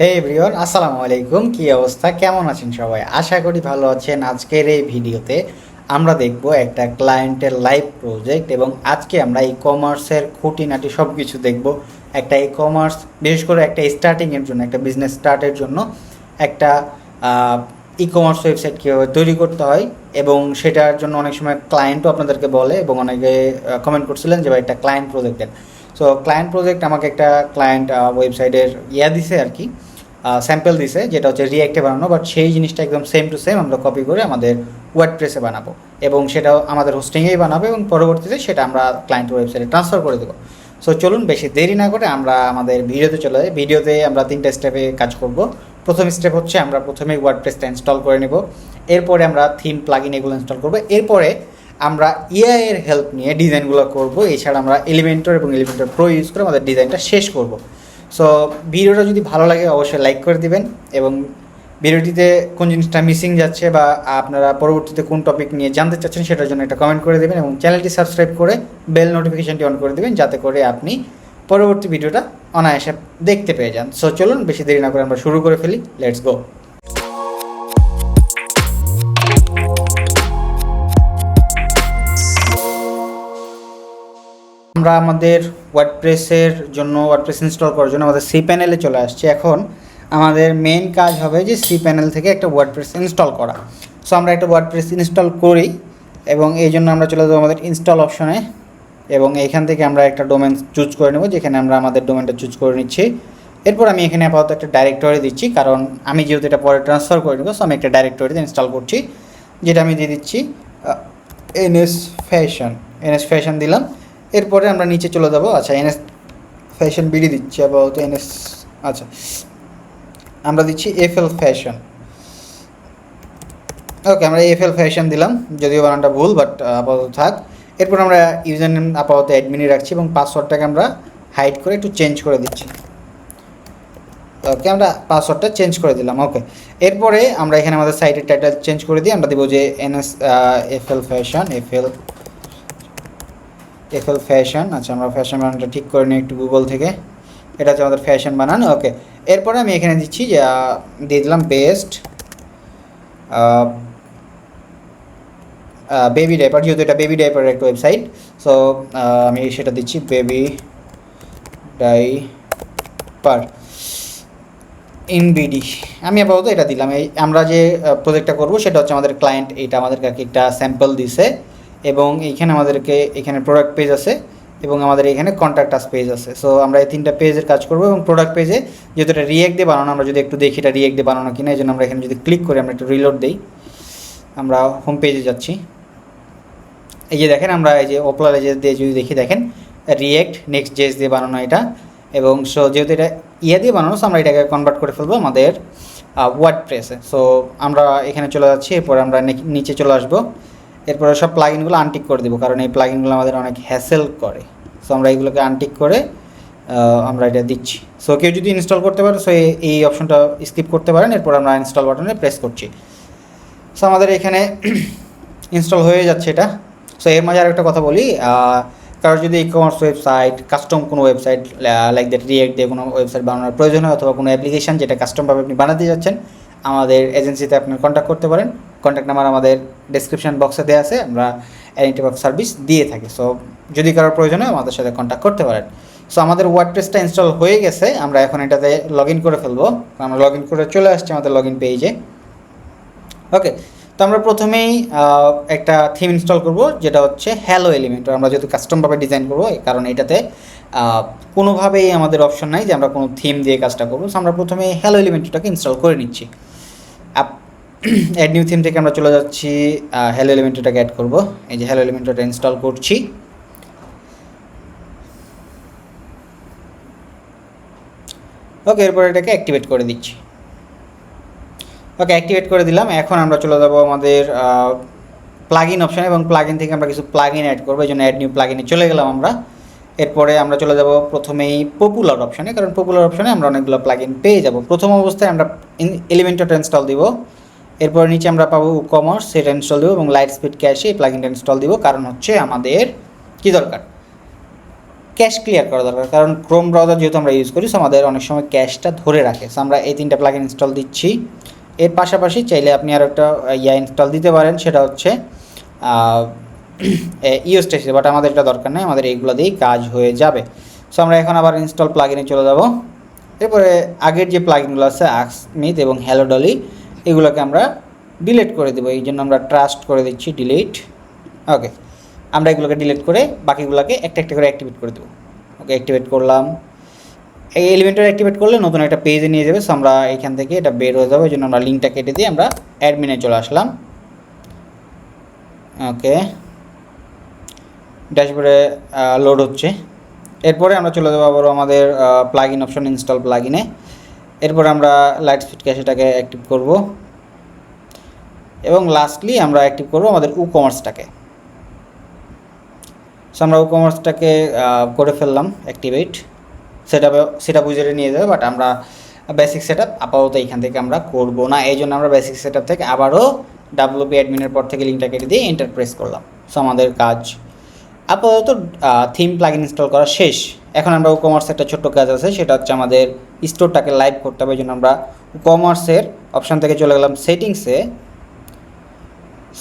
হে everyone, আসসালামু আলাইকুম। কি অবস্থা, কেমন আছেন সবাই? আশা করি ভালো আছেন। আজকের এই ভিডিওতে আমরা দেখব একটা ক্লায়েন্টের লাইভ প্রজেক্ট এবং আজকে আমরা ই কমার্সের খুঁটিনাটি সব কিছু দেখব। একটা ই কমার্স, বিশেষ করে একটা স্টার্টিংয়ের জন্য, একটা বিজনেস স্টার্টের জন্য একটা ই কমার্স ওয়েবসাইট কীভাবে তৈরি করতে হয় এবং সেটার জন্য অনেক সময় ক্লায়েন্টও আপনাদেরকে বলে এবং অনেকে কমেন্ট করছিলেন যে ভাই একটা ক্লায়েন্ট প্রজেক্টের। সো ক্লায়েন্ট প্রজেক্ট আমাকে একটা ক্লায়েন্ট ওয়েবসাইটের দিছে আর কি, স্যাম্পল দিছে, যেটা হচ্ছে রিঅ্যাক্টে বানানো, বাট সেই জিনিসটা একদম সেম টু সেম আমরা কপি করে আমাদের ওয়ার্ডপ্রেসে বানাবো এবং সেটাও আমাদের হোস্টিংয়েই বানাবো এবং পরবর্তীতে সেটা আমরা ক্লায়েন্ট ওয়েবসাইটে ট্রান্সফার করে দেবো। সো চলুন বেশি দেরি না করে আমরা আমাদের ভিডিওতে চলে যাই। ভিডিওতে আমরা 3টা স্টেপে কাজ করব। প্রথম স্টেপ হচ্ছে আমরা প্রথমেই ওয়ার্ডপ্রেসটা ইনস্টল করে নেব, এরপরে আমরা থিম প্লাগইন এগুলো ইনস্টল করবো, এরপরে আমরা এআই এর হেল্প নিয়ে ডিজাইনগুলো করব। এছাড়া আমরা এলিমেন্টর এবং এলিমেন্টর প্রো ইউজ করে আমাদের ডিজাইনটা শেষ করব। সো ভিডিওটা যদি ভালো লাগে অবশ্যই লাইক করে দিবেন এবং ভিডিওটিতে কোন জিনিসটা মিসিং যাচ্ছে বা আপনারা পরবর্তীতে কোন টপিক নিয়ে জানতে চাচ্ছেন সেটার জন্য একটা কমেন্ট করে দেবেন এবং চ্যানেলটি সাবস্ক্রাইব করে বেল নোটিফিকেশনটি অন করে দেবেন, যাতে করে আপনি পরবর্তী ভিডিওটা অনায়াসে দেখতে পেয়ে যান। সো চলুন বেশি দেরি না করে আমরা শুরু করে ফেলি। Let's go. আমরা আমাদের ওয়ার্ডপ্রেসের জন্য, ওয়ার্ডপ্রেস ইনস্টল করার জন্য আমাদের সি প্যানেলে চলে আসছে। এখন আমাদের মেন কাজ হবে যে সি প্যানেল থেকে একটা ওয়ার্ডপ্রেস ইনস্টল করা। সো আমরা একটা ওয়ার্ডপ্রেস ইনস্টল করি এবং এই জন্য আমরা চলে যাবো আমাদের ইনস্টল অপশনে এবং এইখান থেকে আমরা একটা ডোমেন চুজ করে নেব, যেখানে আমরা আমাদের ডোমেনটা চুজ করে নিচ্ছি। এরপর আমি এখানে আপাতত একটা ডাইরেক্টরি দিচ্ছি, কারণ আমি যেহেতু এটা পরে ট্রান্সফার করে নেবো। সো আমি একটা ডাইরেক্টরিতে ইনস্টল করছি, যেটা আমি দিয়ে দিচ্ছি এনএস ফ্যাশন দিলাম। এরপরে আমরা নিচে চলে যাবো। আচ্ছা, এনএস ফ্যাশন বিডি দিচ্ছি আপাতত। আচ্ছা, আমরা দিচ্ছি এফএল ফ্যাশন। ওকে, আমরা এফএল ফ্যাশন দিলাম, যদিও বানানটা ভুল, বাট আপাতত থাক। এরপর আমরা ইউজার নেম আপাতত অ্যাডমিনই রাখছি এবং পাসওয়ার্ডটাকে আমরা হাইড করে একটু চেঞ্জ করে দিচ্ছি। ওকে, আমরা পাসওয়ার্ডটা চেঞ্জ করে দিলাম। ওকে, এরপরে আমরা এখানে আমাদের সাইটের টাইটেল চেঞ্জ করে দিই। আমরা দেবো যে এফএল ফ্যাশন। আচ্ছা, আমরা ফ্যাশন বানানটা ঠিক করে নিই একটু গুগল থেকে। এটা হচ্ছে আমাদের ফ্যাশন বানান। ওকে, এরপরে আমি এখানে দিচ্ছি যে দিয়ে দিলাম বেস্ট বেবি ডাইপার, যেহেতু এটা বেবি ডাইপারের একটা ওয়েবসাইট। সো আমি সেটা দিচ্ছি বেবি ডাইপার ইনবিডি। আমি আপাতত এটা দিলাম। এই আমরা যে প্রজেক্টটা করবো সেটা হচ্ছে আমাদের ক্লায়েন্ট এইটা আমাদেরকে একটা স্যাম্পল দিছে এবং এইখানে আমাদেরকে এখানে প্রোডাক্ট পেজ আছে এবং আমাদের এখানে কন্ট্যাক্ট আস পেজ আছে। সো আমরা এই 3টা পেজের কাজ করবো এবং প্রোডাক্ট পেজে যেহেতু এটা রিঅ্যাক্ট দিয়ে বানানো, আমরা যদি একটু দেখি এটা রিঅ্যাক্ট দিয়ে বানানো কিনা। এই জন্য আমরা এখানে যদি ক্লিক করি, আমরা একটু রিলোড দিই, আমরা হোম পেজে যাচ্ছি। এই যে দেখেন, আমরা এই যে ওপলার এজেস দিয়ে যদি দেখি, দেখেন রিঅ্যাক্ট নেক্সট জেস দিয়ে বানানো এটা। এবং সো যেহেতু এটা দিয়ে বানানো, সো আমরা এটাকে কনভার্ট করে ফেলবো আমাদের ওয়ার্ডপ্রেসে। সো আমরা এখানে চলে যাচ্ছি, এরপর আমরা নিচে চলে আসবো। এরপরে সব প্লাগইনগুলো আনটিক করে দেবো, কারণ এই প্লাগইনগুলো আমাদের অনেক হ্যাসেল করে। সো আমরা এইগুলোকে আনটিক করে আমরা এটা দিচ্ছি। সো কেউ যদি ইনস্টল করতে পারে, সো এই অপশনটা স্কিপ করতে পারেন। এরপর আমরা ইনস্টল বাটনে প্রেস করছি। সো আমাদের এখানে ইনস্টল হয়ে যাচ্ছে এটা। সো এর মাঝে আরেকটা কথা বলি, কারোর যদি ই কমার্স ওয়েবসাইট, কাস্টম কোনো ওয়েবসাইট লাইক দ্যাট রিঅ্যাক্ট দিয়ে কোনো ওয়েবসাইট বানানোর প্রয়োজন হয় অথবা কোনো অ্যাপ্লিকেশন যেটা কাস্টমভাবে আপনি বানাতে যাচ্ছেন, আমাদের এজেন্সিতে আপনি কন্ট্যাক্ট করতে পারেন। কন্ট্যাক্ট নাম্বার আমাদের ডেসক্রিপশন বক্সে দেওয়া আছে, আমরা এনি টাইপ অফ সার্ভিস দিয়ে থাকি। সো যদি কারোর প্রয়োজন হয় আমাদের সাথে কন্ট্যাক্ট করতে পারেন। সো আমাদের ওয়ার্ডপ্রেসটা ইনস্টল হয়ে গেছে, আমরা এখন এটাতে লগ ইন করে ফেলবো। আমরা লগ ইন করে চলে আসছি আমাদের লগ ইন পেজে। ওকে, তো আমরা প্রথমেই একটা থিম ইনস্টল করব, যেটা হচ্ছে হ্যালো এলিমেন্টর। আমরা যেহেতু কাস্টমভাবে ডিজাইন করবো, কারণ এটাতে কোনোভাবেই আমাদের অপশন নাই যে আমরা কোনো থিম দিয়ে কাজটা করবো। সো আমরা প্রথমে হ্যালো এলিমেন্টরটাকে ইনস্টল করে নিচ্ছি। অ্যাড নিউ থিম থেকে আমরা চলে যাচ্ছি, হ্যালো এলিমেন্টরটাকে অ্যাড করবো। এই যে হ্যালো এলিমেন্টরটা ইনস্টল করছি। ওকে, এরপর এটাকে অ্যাক্টিভেট করে দিচ্ছি। ওকে, অ্যাক্টিভেট করে দিলাম। এখন আমরা চলে যাব আমাদের প্লাগইন অপশানে এবং প্লাগইন থেকে আমরা কিছু প্লাগইন অ্যাড করবো। এই জন্য অ্যাড নিউ প্লাগইনে চলে গেলাম আমরা। এরপরে আমরা চলে যাব প্রথমেই পপুলার অপশানে, কারণ পপুলার অপশানে আমরা অনেকগুলো প্লাগইন পেয়ে যাব। প্রথম অবস্থায় আমরা এলিমেন্টরটা ইনস্টল দিব, এরপর নিচে আমরা পাবো কমার্স, সেটা ইনস্টল দেবো এবং লাইট স্পিড ক্যাশে এই প্লাগইনটা ইনস্টল দিব। কারণ হচ্ছে আমাদের কী দরকার, ক্যাশ ক্লিয়ার করা দরকার, কারণ ক্রোম ব্রাউজার যেহেতু আমরা ইউজ করি, সো আমাদের অনেক সময় ক্যাশটা ধরে রাখে। সো আমরা এই 3টা প্লাগইন ইনস্টল দিচ্ছি। এর পাশাপাশি চাইলে আপনি আরও একটা ইনস্টল দিতে পারেন, সেটা হচ্ছে ইউএসটিসি, বাট আমাদের এটা দরকার নেই, আমাদের এইগুলো দিয়েই কাজ হয়ে যাবে। সো আমরা এখন আবার ইনস্টল প্লাগইনে চলে যাব। এরপরে আগের যে প্লাগইনগুলো আছে আস্কমিথ এবং হ্যালো ডলি, এগুলোকে আমরা ডিলিট করে দেবো। এই জন্য আমরা ট্রাস্ট করে দিচ্ছি ডিলিট। ওকে, আমরা এগুলোকে ডিলিট করে বাকিগুলোকে একটা একটা করে অ্যাক্টিভেট করে দেবো। ওকে, অ্যাক্টিভেট করলাম। এই এলিমেন্টর অ্যাক্টিভেট করলে নতুন একটা পেজে নিয়ে যাবে। সো আমরা এখান থেকে এটা বের হয়ে যাবে, এই জন্য আমরা লিঙ্কটা কেটে দিয়ে আমরা অ্যাডমিনে চলে আসলাম। ওকে, ড্যাশবোর্ডে লোড হচ্ছে। এরপরে আমরা চলে যাবো আবার আমাদের প্লাগইন অপশন, ইনস্টল প্লাগইনে। এরপরে আমরা লাইটস্পিড ক্যাশেটাকে অ্যাক্টিভ করব এবং লাস্টলি আমরা অ্যাক্টিভ করব আমাদের কমার্সটাকে। সো আমরা কমার্সটাকে করে ফেললাম অ্যাক্টিভেট। সেটা বুঝে নিয়ে যাবে, বাট আমরা বেসিক সেট আপ আপাতত এখান থেকে আমরা করব না। এই জন্য আমরা বেসিক সেট আপ থেকে আবারও ডাব্লিউপি অ্যাডমিনের পর থেকে লিঙ্কটা কেটে দিয়ে এন্টার প্রেস করলাম। সো আমাদের কাজ আপাতত থিম প্লাগইন ইনস্টল করা শেষ। এখন আমরা কমার্সে একটা ছোট্ট কাজ আছে, সেটা হচ্ছে আমাদের স্টোরটাকে লাইভ করতে হবে। এই জন্য আমরা কমার্সের অপশান থেকে চলে গেলাম সেটিংসে।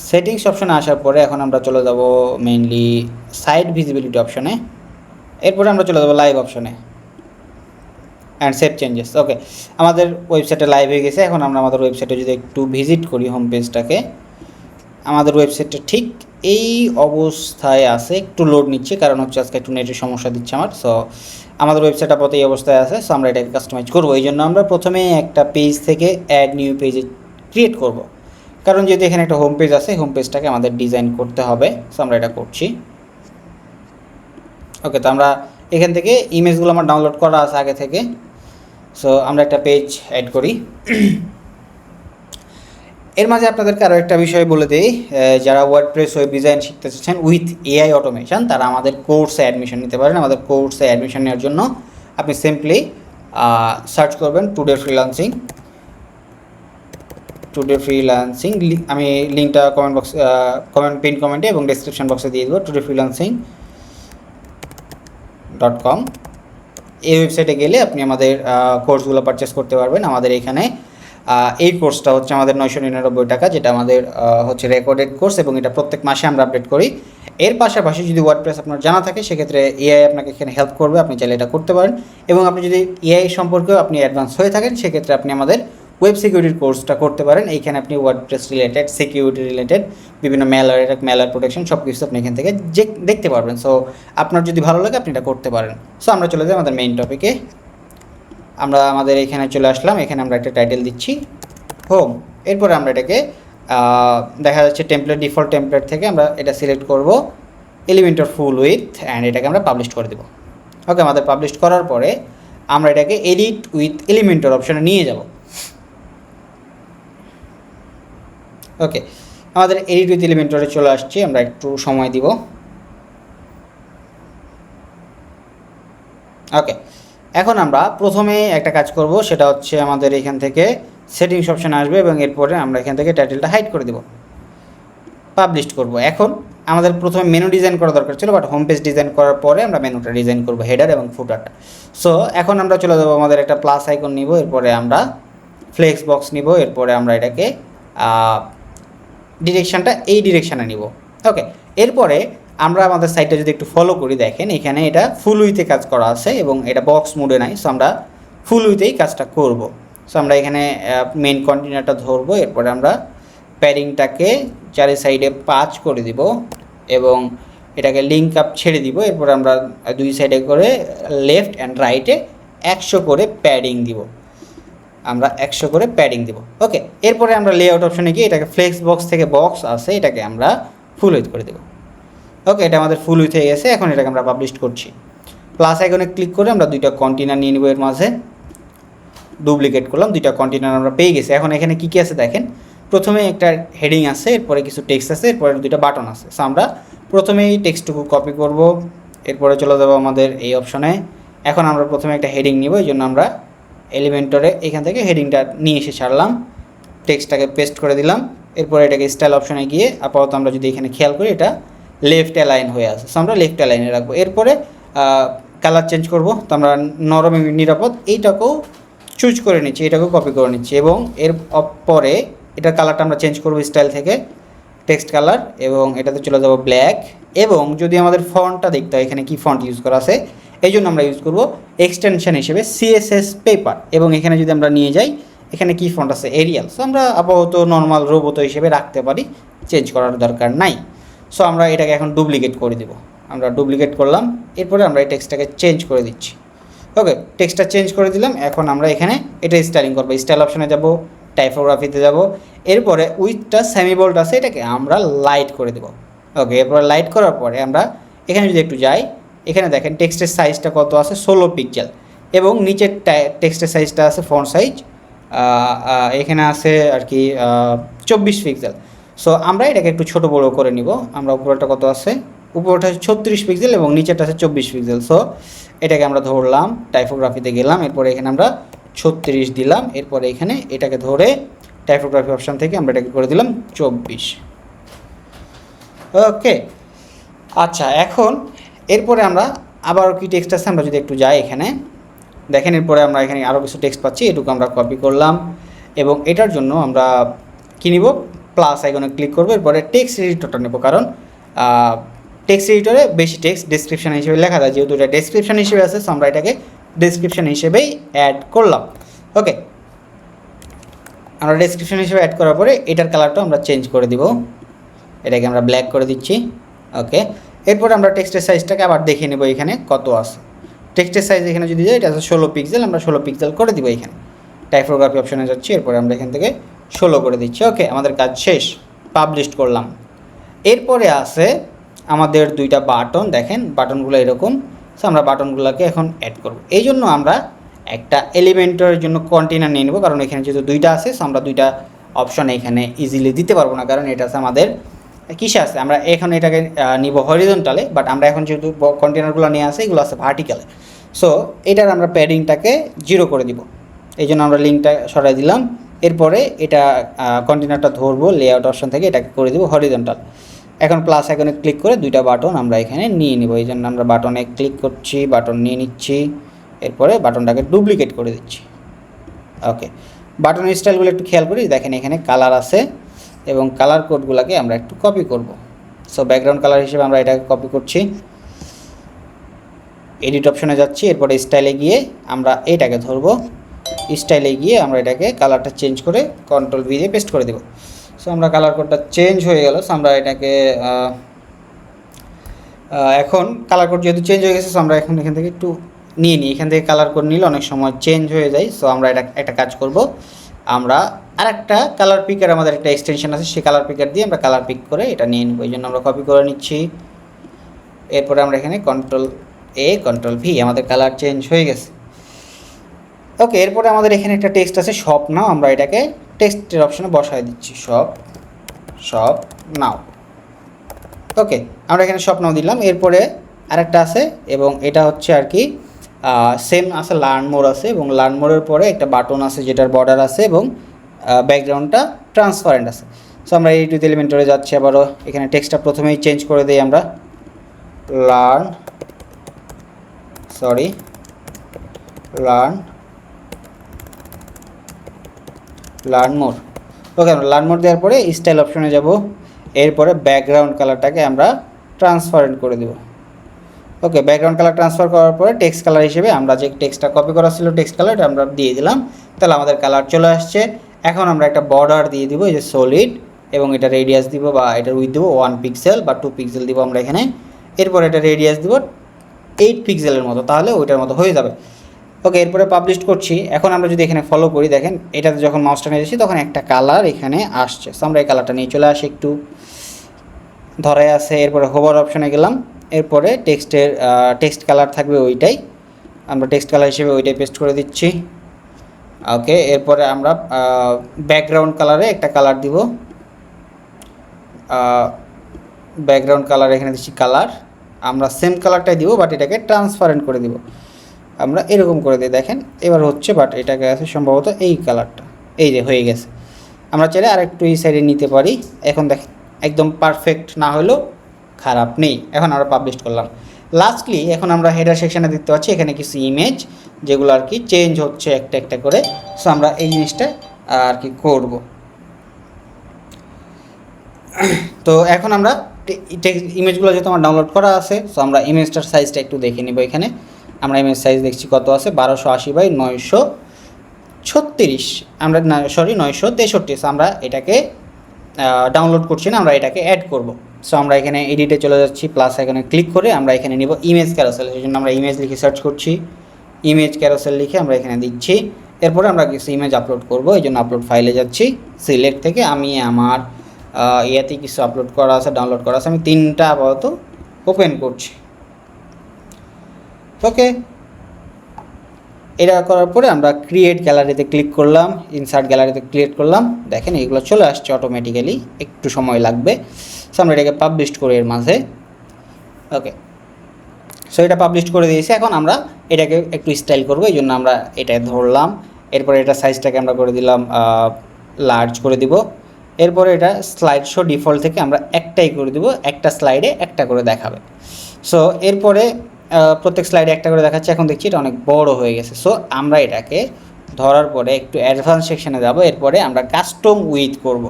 সেটিংস অপশানে আসার পরে এখন আমরা চলে যাব মেইনলি সাইট ভিজিবিলিটি অপশানে। এরপরে আমরা চলে যাব লাইভ অপশানে অ্যান্ড সেভ চেঞ্জেস। ওকে, আমাদের ওয়েবসাইটে লাইভ হয়ে গেছে। এখন আমরা আমাদের ওয়েবসাইটে যদি একটু ভিজিট করি হোম পেজটাকে, আমাদের ওয়েবসাইটটা ঠিক এই অবস্থায় আছে। একটু লোড নিচ্ছে, কারণ হচ্ছে আজকে একটু নেটের সমস্যা দিচ্ছে আমার। সো আমাদের ওয়েবসাইট আপাতত এই অবস্থায় আছে। সো আমরা এটাকে কাস্টমাইজ করবো। এই জন্য আমরা প্রথমে একটা পেজ থেকে অ্যাড নিউ পেজে ক্রিয়েট করব, কারণ যেহেতু এখানে একটা হোম পেজ আছে, হোম পেজটাকে আমাদের ডিজাইন করতে হবে। সো আমরা এটা করছি। ওকে, তো আমরা এখান থেকে ইমেজগুলো আমার ডাউনলোড করা আছে আগে থেকে। সো আমরা একটা পেজ অ্যাড করি। এর মাঝে আপনাদেরকে আরও একটা বিষয় বলে দিই, যারা ওয়ার্ডপ্রেস ওয়েব ডিজাইন শিখতে চাচ্ছেন উইথ এআই অটোমেশন, তারা আমাদের কোর্সে অ্যাডমিশন নিতে পারেন। আমাদের কোর্সে অ্যাডমিশন নেওয়ার জন্য আপনি সিম্পলি সার্চ করবেন টুডে ফ্রিল্যান্সিং। আমি লিঙ্কটা পিন কমেন্টে এবং ডেসক্রিপশন বক্সে দিয়ে দেবো। tudayfreelancing.com এই ওয়েবসাইটে গেলে আপনি আমাদের কোর্সগুলো পারচেস করতে পারবেন। আমাদের এখানে এই কোর্সটা হচ্ছে আমাদের 999 টাকা, যেটা আমাদের হচ্ছে রেকর্ডেড কোর্স এবং এটা প্রত্যেক মাসে আমরা আপডেট করি। এর পাশাপাশি যদি ওয়ার্ডপ্রেস আপনার জানা থাকে, সেক্ষেত্রে এআই আপনাকে এখানে হেল্প করবে, আপনি চাইলে এটা করতে পারেন। এবং আপনি যদি এআই সম্পর্কেও আপনি অ্যাডভান্স হয়ে থাকেন, সেক্ষেত্রে আপনি আমাদের ওয়েব সিকিউরিটির কোর্সটা করতে পারেন। এইখানে আপনি ওয়ার্ডপ্রেস রিলেটেড, সিকিউরিটি রিলেটেড, বিভিন্ন ম্যালওয়্যার প্রোটেকশন সব কিছু আপনি এখান থেকে দেখতে পারবেন। সো আপনার যদি ভালো লাগে আপনি এটা করতে পারেন। সো আমরা চলে যাই আমাদের মেইন টপিকে। আমরা আমাদের এখানে চলে আসলাম। এখানে আমরা একটা টাইটেল দিচ্ছি হোম। এরপরে আমরা এটাকে দেখা যাচ্ছে ডিফল্ট টেমপ্লেট থেকে আমরা এটা সিলেক্ট করব এলিমেন্টর ফুল উইথ, অ্যান্ড এটাকে আমরা পাবলিশ করে দেব। ওকে, আমাদের পাবলিশ করার পরে আমরা এটাকে এডিট উইথ এলিমেন্টর অপশানে নিয়ে যাব। ওকে, আমাদের এডিট উইথ এলিমেন্টরে চলে আসছি। আমরা একটু সময় দিব। ওকে, এখন আমরা প্রথমে একটা কাজ করব, সেটা হচ্ছে আমাদের এখান থেকে সেটিংস অপশানে আসবে এবং এরপরে আমরা এখান থেকে টাইটেলটা হাইড করে দেব, পাবলিশ করব। এখন আমাদের প্রথমে মেনু ডিজাইন করা দরকার ছিল, বাট হোম পেজ ডিজাইন করার পরে আমরা মেনুটা ডিজাইন করব, হেডার এবং ফুটারটা। সো এখন আমরা চলে যাব, আমাদের একটা প্লাস আইকন নিব, এরপরে আমরা ফ্লেক্স বক্স নিব, এরপরে আমরা এটাকে ডিরেকশানটা এই ডিরেকশানে নিব। ওকে, এরপরে আমরা আমাদের সাইটটা যদি একটু ফলো করি, দেখেন এখানে এটা ফুল উইথে কাজ করা আছে এবং এটা বক্স মোডে নাই। সো আমরা ফুল উইথেই কাজটা করব। সো আমরা এখানে মেইন কন্টেনারটা ধরবো, এরপরে আমরা প্যাডিংটাকে চারি সাইডে 5 করে দিব এবং এটাকে লিঙ্ক আপ ছেড়ে দিব। এরপরে আমরা দুই সাইডে করে লেফট অ্যান্ড রাইটে 100 করে প্যাডিং দিব। আমরা 100 করে প্যাডিং দিব। ওকে, এরপরে আমরা লেআউট অপশনে গিয়ে এটাকে ফ্লেক্স বক্স থেকে বক্স আছে, এটাকে আমরা ফুল উইথ করে দেব। ওকে, এটা আমাদের ফুল উইথ হয়ে গেছে। এখন এটাকে আমরা পাবলিশ করছি। প্লাস আইকনে ক্লিক করে আমরা দুইটা কন্টেনার নিয়ে নিব, এর মাঝে ডুপ্লিকেট করলাম, দুইটা কন্টেনার আমরা পেয়ে গেছি। এখন এখানে কী কী আছে দেখেন, প্রথমে একটা হেডিং আছে, এরপরে কিছু টেক্সট আছে, এরপরে দুইটা বাটন আছে। সো আমরা প্রথমেই টেক্সটটুকু কপি করব, এরপরে চলে যাব আমাদের এই অপশনে। এখন আমরা প্রথমে একটা হেডিং নিব, এই জন্য আমরা এলিমেন্টরে এখান থেকে হেডিংটা নিয়ে এসে ছাড়লাম, টেক্সটটাকে পেস্ট করে দিলাম। এরপরে এটাকে স্টাইল অপশনে গিয়ে আপাতত আমরা যদি এখানে খেয়াল করি, এটা লেফট অ্যালাইন হয়ে আছে। সো আমরা লেফট অ্যালাইনে রাখবো। এরপরে কালার চেঞ্জ করব, তো আমরা নরম এবং নিরাপদ এইটাকেও চুজ করে নিচ্ছি, এটাকেও কপি করে নিচ্ছি এবং এর পরে এটার কালারটা আমরা চেঞ্জ করব স্টাইল থেকে টেক্সট কালার এবং এটাতে চলে যাব ব্ল্যাক। এবং যদি আমাদের ফন্টটা দেখতে হয় এখানে কি ফন্ট ইউজ করা আছে, এই জন্য আমরা ইউজ করব এক্সটেনশন হিসেবে সিএসএস পেপার। এবং এখানে যদি আমরা নিয়ে যাই এখানে কি ফন্ট আছে এরিয়াল, সো আমরা আপাতত নর্মাল রোবত হিসেবে রাখতে পারি, চেঞ্জ করার দরকার নাই। সো আমরা এটাকে এখন ডুপ্লিকেট করে দেব, আমরা ডুপ্লিকেট করলাম, এরপরে আমরা এই টেক্সটটাকে চেঞ্জ করে দিচ্ছি। ওকে, টেক্সটটা চেঞ্জ করে দিলাম। এখন আমরা এখানে এটা স্টাইলিং করবো, স্টাইল অপশনে যাব, টাইপোগ্রাফিতে যাব, এরপরে উইথটা সেমিবোল্ড আছে এটাকে আমরা লাইট করে দেব। ওকে, এরপরে লাইট করার পরে আমরা এখানে যদি একটু যাই, এখানে দেখেন টেক্সটের সাইজটা কত আছে 16 পিক্সেল এবং নিচের টেক্সটের সাইজটা আছে ফন্ট সাইজ এখানে আছে আর কি 24 পিক্সেল। সো আমরা এটাকে একটু ছোট বড় করে নিব। আমরা উপরেরটা কত আছে, উপরটা আছে 36 পিক্সেল এবং নিচেরটা আছে 24 পিক্সেল। সো এটাকে আমরা ধরলাম, টাইপোগ্রাফিতে গেলাম, এরপরে এখানে আমরা 36 দিলাম, এরপরে এখানে এটাকে ধরে টাইপোগ্রাফি অপশান থেকে আমরা এটাকে করে দিলাম 24। ওকে, আচ্ছা এখন এরপরে আমরা আবার কি টেক্সট আছে আমরা যদি একটু যাই এখানে দেখেন, এরপরে আমরা এখানে আরও কিছু টেক্সট পাচ্ছি, এটুকু আমরা কপি করলাম এবং এটার জন্য আমরা কী নিব, প্লাস আইকনে ক্লিক করবো, এরপরে টেক্সট এডিটরটা নেব, কারণ টেক্সট এডিটরে বেশি টেক্সট ডেসক্রিপশন হিসেবে লেখা যায়, যেহেতু এটা ডেসক্রিপশন হিসেবে আছে সো আমরা এটাকে ডেসক্রিপশন হিসেবেই অ্যাড করলাম। ওকে, আমরা ডেসক্রিপশন হিসেবে অ্যাড করার পরে এটার কালারটা আমরা চেঞ্জ করে দিব, এটাকে আমরা ব্ল্যাক করে দিচ্ছি। ওকে, এরপর আমরা টেক্সটের সাইজটাকে আবার দেখে নেব এখানে কত আছে। টেক্সটের সাইজ এখানে যদি যাই এটা আছে 16 পিক্সেল, আমরা 16 পিক্সেল করে দিব। এখানে টাইপোগ্রাফি অপশনে যাচ্ছি, এরপরে আমরা এখান থেকে 16 করে দিচ্ছি। ওকে, আমাদের কাজ শেষ, পাবলিশ করলাম। এরপরে আছে আমাদের দুইটা বাটন, দেখেন বাটনগুলো এরকম। সো আমরা বাটনগুলোকে এখন অ্যাড করব, এই জন্য আমরা একটা এলিমেন্টের জন্য কন্টেনার নিয়ে নেব, কারণ এখানে যেহেতু দুইটা আছে সো আমরা দুইটা অপশন এখানে ইজিলি দিতে পারবো না, কারণ এটা আছে আমাদের কিসে আছে, আমরা এখন এটাকে নিব হরিজন্টালে, বাট আমরা এখন যেহেতু কন্টেনারগুলো নিয়ে আসে এগুলো আছে ভার্টিক্যালে। সো এটার আমরা প্যাডিংটাকে 0 করে দিব, এই জন্য আমরা লিঙ্কটা সরাই দিলাম। এরপরে এটা কন্টেনারটা ধরবো লেআউট অপশন থেকে, এটাকে করে দিব হরিজন্টাল। এখন প্লাস আইকনে ক্লিক করে দুইটা বাটন আমরা এখানে নিয়ে নিব, এই জন্য আমরা বাটনে ক্লিক করছি, বাটন নিয়ে নিচ্ছি, এরপরে বাটনটাকে ডুপ্লিকেট করে দিচ্ছি। ওকে, বাটনের স্টাইলগুলো একটু খেয়াল করি, দেখেন এখানে কালার আছে এবং কালার কোডগুলোকে আমরা একটু কপি করব। সো ব্যাকগ্রাউন্ড কালার হিসেবে আমরা এটাকে কপি করছি, এডিট অপশনে যাচ্ছি, এরপরে স্টাইলে গিয়ে আমরা এটাকে ধরবো, স্টাইলে গিয়ে আমরা এটাকে কালারটা চেঞ্জ করে কন্ট্রোল ভি দিয়ে পেস্ট করে দেব। সো আমরা কালার কোডটা চেঞ্জ হয়ে গেল, সো আমরা এটাকে এখন কালার কোড যেহেতু চেঞ্জ হয়ে গেছে সো আমরা এখন এখান থেকে একটু নিয়ে নিই, এখান থেকে কালার কোড নিলে অনেক সময় চেঞ্জ হয়ে যায়। সো আমরা একটা কাজ করব, আমরা আরেকটা কালার পিকার, আমাদের একটা এক্সটেনশন আছে, সেই কালার পিকার দিয়ে আমরা কালার পিক করে এটা নিয়ে নেব, এই জন্য আমরা কপি করে নিচ্ছি। এরপরে আমরা এখানে কন্ট্রোল এ কন্ট্রোল ভি, আমাদের কালার চেঞ্জ হয়ে গেছে। ওকে, এরপরে আমাদের এখানে একটা টেক্সট আছে শপ নাও, আমরা এটাকে টেক্সটের অপশনে বসায় দিচ্ছি, শপ নাও। ওকে, আমরা এখানে শপ নাও দিলাম। এরপরে আরেকটা আছে এবং এটা হচ্ছে আর কি সেম আছে, লার্ন মোর আছে এবং লার্ন মোরের পরে একটা বাটন আছে যেটার বর্ডার আছে এবং ব্যাকগ্রাউন্ডটা ট্রান্সপারেন্ট আছে। সো আমরা এই দুটো এলিমেন্টরে যাচ্ছি, আবারও এখানে টেক্সটটা প্রথমেই চেঞ্জ করে দিই আমরা, লার্ন মোর। ওকে, আমরা লার্ন মোর দেওয়ার পরে স্টাইল অপশনে যাব, এরপরে ব্যাকগ্রাউন্ড কালারটাকে আমরা ট্রান্সপারেন্ট করে দেব। ওকে, ব্যাকগ্রাউন্ড কালার ট্রান্সফার করার পরে টেক্সট কালার হিসেবে আমরা যে টেক্সটটা কপি করা ছিল টেক্সট কালারটা আমরা দিয়ে দিলাম, তাহলে আমাদের কালার চলে আসছে। এখন আমরা একটা বর্ডার দিয়ে দিব, এই যে সলিড, এবং এটা রেডিয়াস দিব বা এটার উইথ দিব 1 পিক্সেল বা 2 পিক্সেল দিব আমরা এখানে। এরপর এটা রেডিয়াস দিব 8 পিক্সেলের মতো, তাহলে ওইটার মতো হয়ে যাবে। ওকে, এরপরে পাবলিশ করছি। এখন আমরা যদি এখানে ফলো করি, দেখেন এটাতে যখন মাউসটা নিয়ে যাচ্ছি তখন একটা কালার এখানে আসছে। সো আমরা এই কালারটা নিয়ে চলে আসি, একটু ধরে আছে। এরপরে হোভার অপশনে গেলাম, এরপরে টেক্সট কালার থাকবে ওইটাই, আমরা টেক্সট কালার হিসেবে ওইটাই পেস্ট করে দিচ্ছি। ওকে, এরপরে আমরা ব্যাকগ্রাউন্ড কালারে একটা কালার দিব, ব্যাকগ্রাউন্ড কালার এখানে দিচ্ছি কালার, আমরা সেম কালারটাই দিব বাট এটাকে ট্রান্সপারেন্ট করে দিব, আমরা এরকম করে দিই। দেখেন এবার হচ্ছে, বাট এটাকে আছে সম্ভবত এই কালারটা, এই যে হয়ে গেছে। আমরা চাইলে আরেকটু এই সাইডে নিতে পারি। এখন দেখেন একদম পারফেক্ট না হলেও খারাপ নেই। এখন আমরা পাবলিশ করলাম। লাস্টলি এখন আমরা হেডার সেকশানে দেখতে পাচ্ছি এখানে কিছু ইমেজ যেগুলো আর কি চেঞ্জ হচ্ছে একটা একটা করে। সো আমরা এই জিনিসটা আর কি করব। তো এখন আমরা ইমেজগুলো যেহেতু আমার ডাউনলোড করা আছে, সো আমরা ইমেজটার সাইজটা একটু দেখে নিব। এখানে আমরা ইমেজ সাইজ দেখছি কত আছে, 1280x936। আমরা না সরি 963। সো আমরা এটাকে ডাউনলোড করছি না, আমরা এটাকে অ্যাড করব। সো আমরা এখানে এডিটে চলে যাচ্ছি, প্লাস এখানে ক্লিক করে আমরা এখানে নিব ইমেজ ক্যারোসেল। সেই জন্য আমরা ইমেজ লিখে সার্চ করছি, ইমেজ ক্যারোসেল লিখে আমরা এখানে দিচ্ছি। এরপরে আমরা কিছু ইমেজ আপলোড করব, এই জন্য আপলোড ফাইলে যাচ্ছি। সিলেক্ট থেকে আমি আমার ইয়াতে কিছু আপলোড করা আছে, ডাউনলোড করা আছে, আমি 3টা আপাতত ওপেন করছি। ওকে, এটা করার পরে আমরা ক্রিয়েট গ্যালারিতে ক্লিক করলাম, ইনসার্ট গ্যালারিতে ক্রিয়েট করলাম। দেখেন এগুলো চলে আসছে অটোমেটিক্যালি, একটু সময় লাগবে। সো আমরা এটাকে পাবলিশ করি এর মাঝে। ওকে, সো এটা পাবলিশ করে দিয়েছি। এখন আমরা এটাকে একটু স্টাইল করবো, এই জন্য আমরা এটা ধরলাম। এরপরে এটা সাইজটাকে আমরা করে দিলাম লার্জ করে দিব। এরপরে এটা স্লাইড শো ডিফল্ট থেকে আমরা একটাই করে দিব, একটা স্লাইডে একটা করে দেখাবে। সো এরপরে প্রত্যেক স্লাইডে একটা করে দেখাচ্ছে। এখন দেখছি এটা অনেক বড় হয়ে গেছে। সো আমরা এটাকে ধরার পরে একটু অ্যাডভান্স সেকশানে যাব। এরপরে আমরা কাস্টম উইথ করব,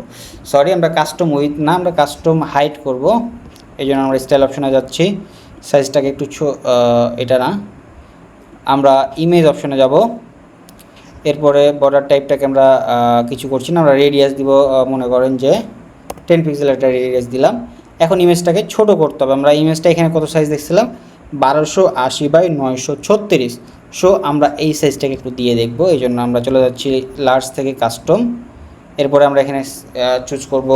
সরি আমরা কাস্টম উইথ না, আমরা কাস্টম হাইট করব। এই জন্য আমরা স্টাইল অপশনে যাচ্ছি, সাইজটাকে একটু এটা না, আমরা ইমেজ অপশনে যাব। এরপরে বর্ডার টাইপটাকে আমরা কিছু করছি না, আমরা রেডিয়াস দিব, মনে করেন যে 10 পিক্সেল একটা রেডিয়াস দিলাম। এখন ইমেজটাকে ছোট করতে হবে। আমরা ইমেজটা এখানে কত সাইজ দেখছিলাম, 1280x936। সো আমরা এই সাইজটাকে একটু দিয়ে দেখব, এই জন্য আমরা চলে যাচ্ছি লার্জ থেকে কাস্টম। এরপরে আমরা এখানে চুজ করব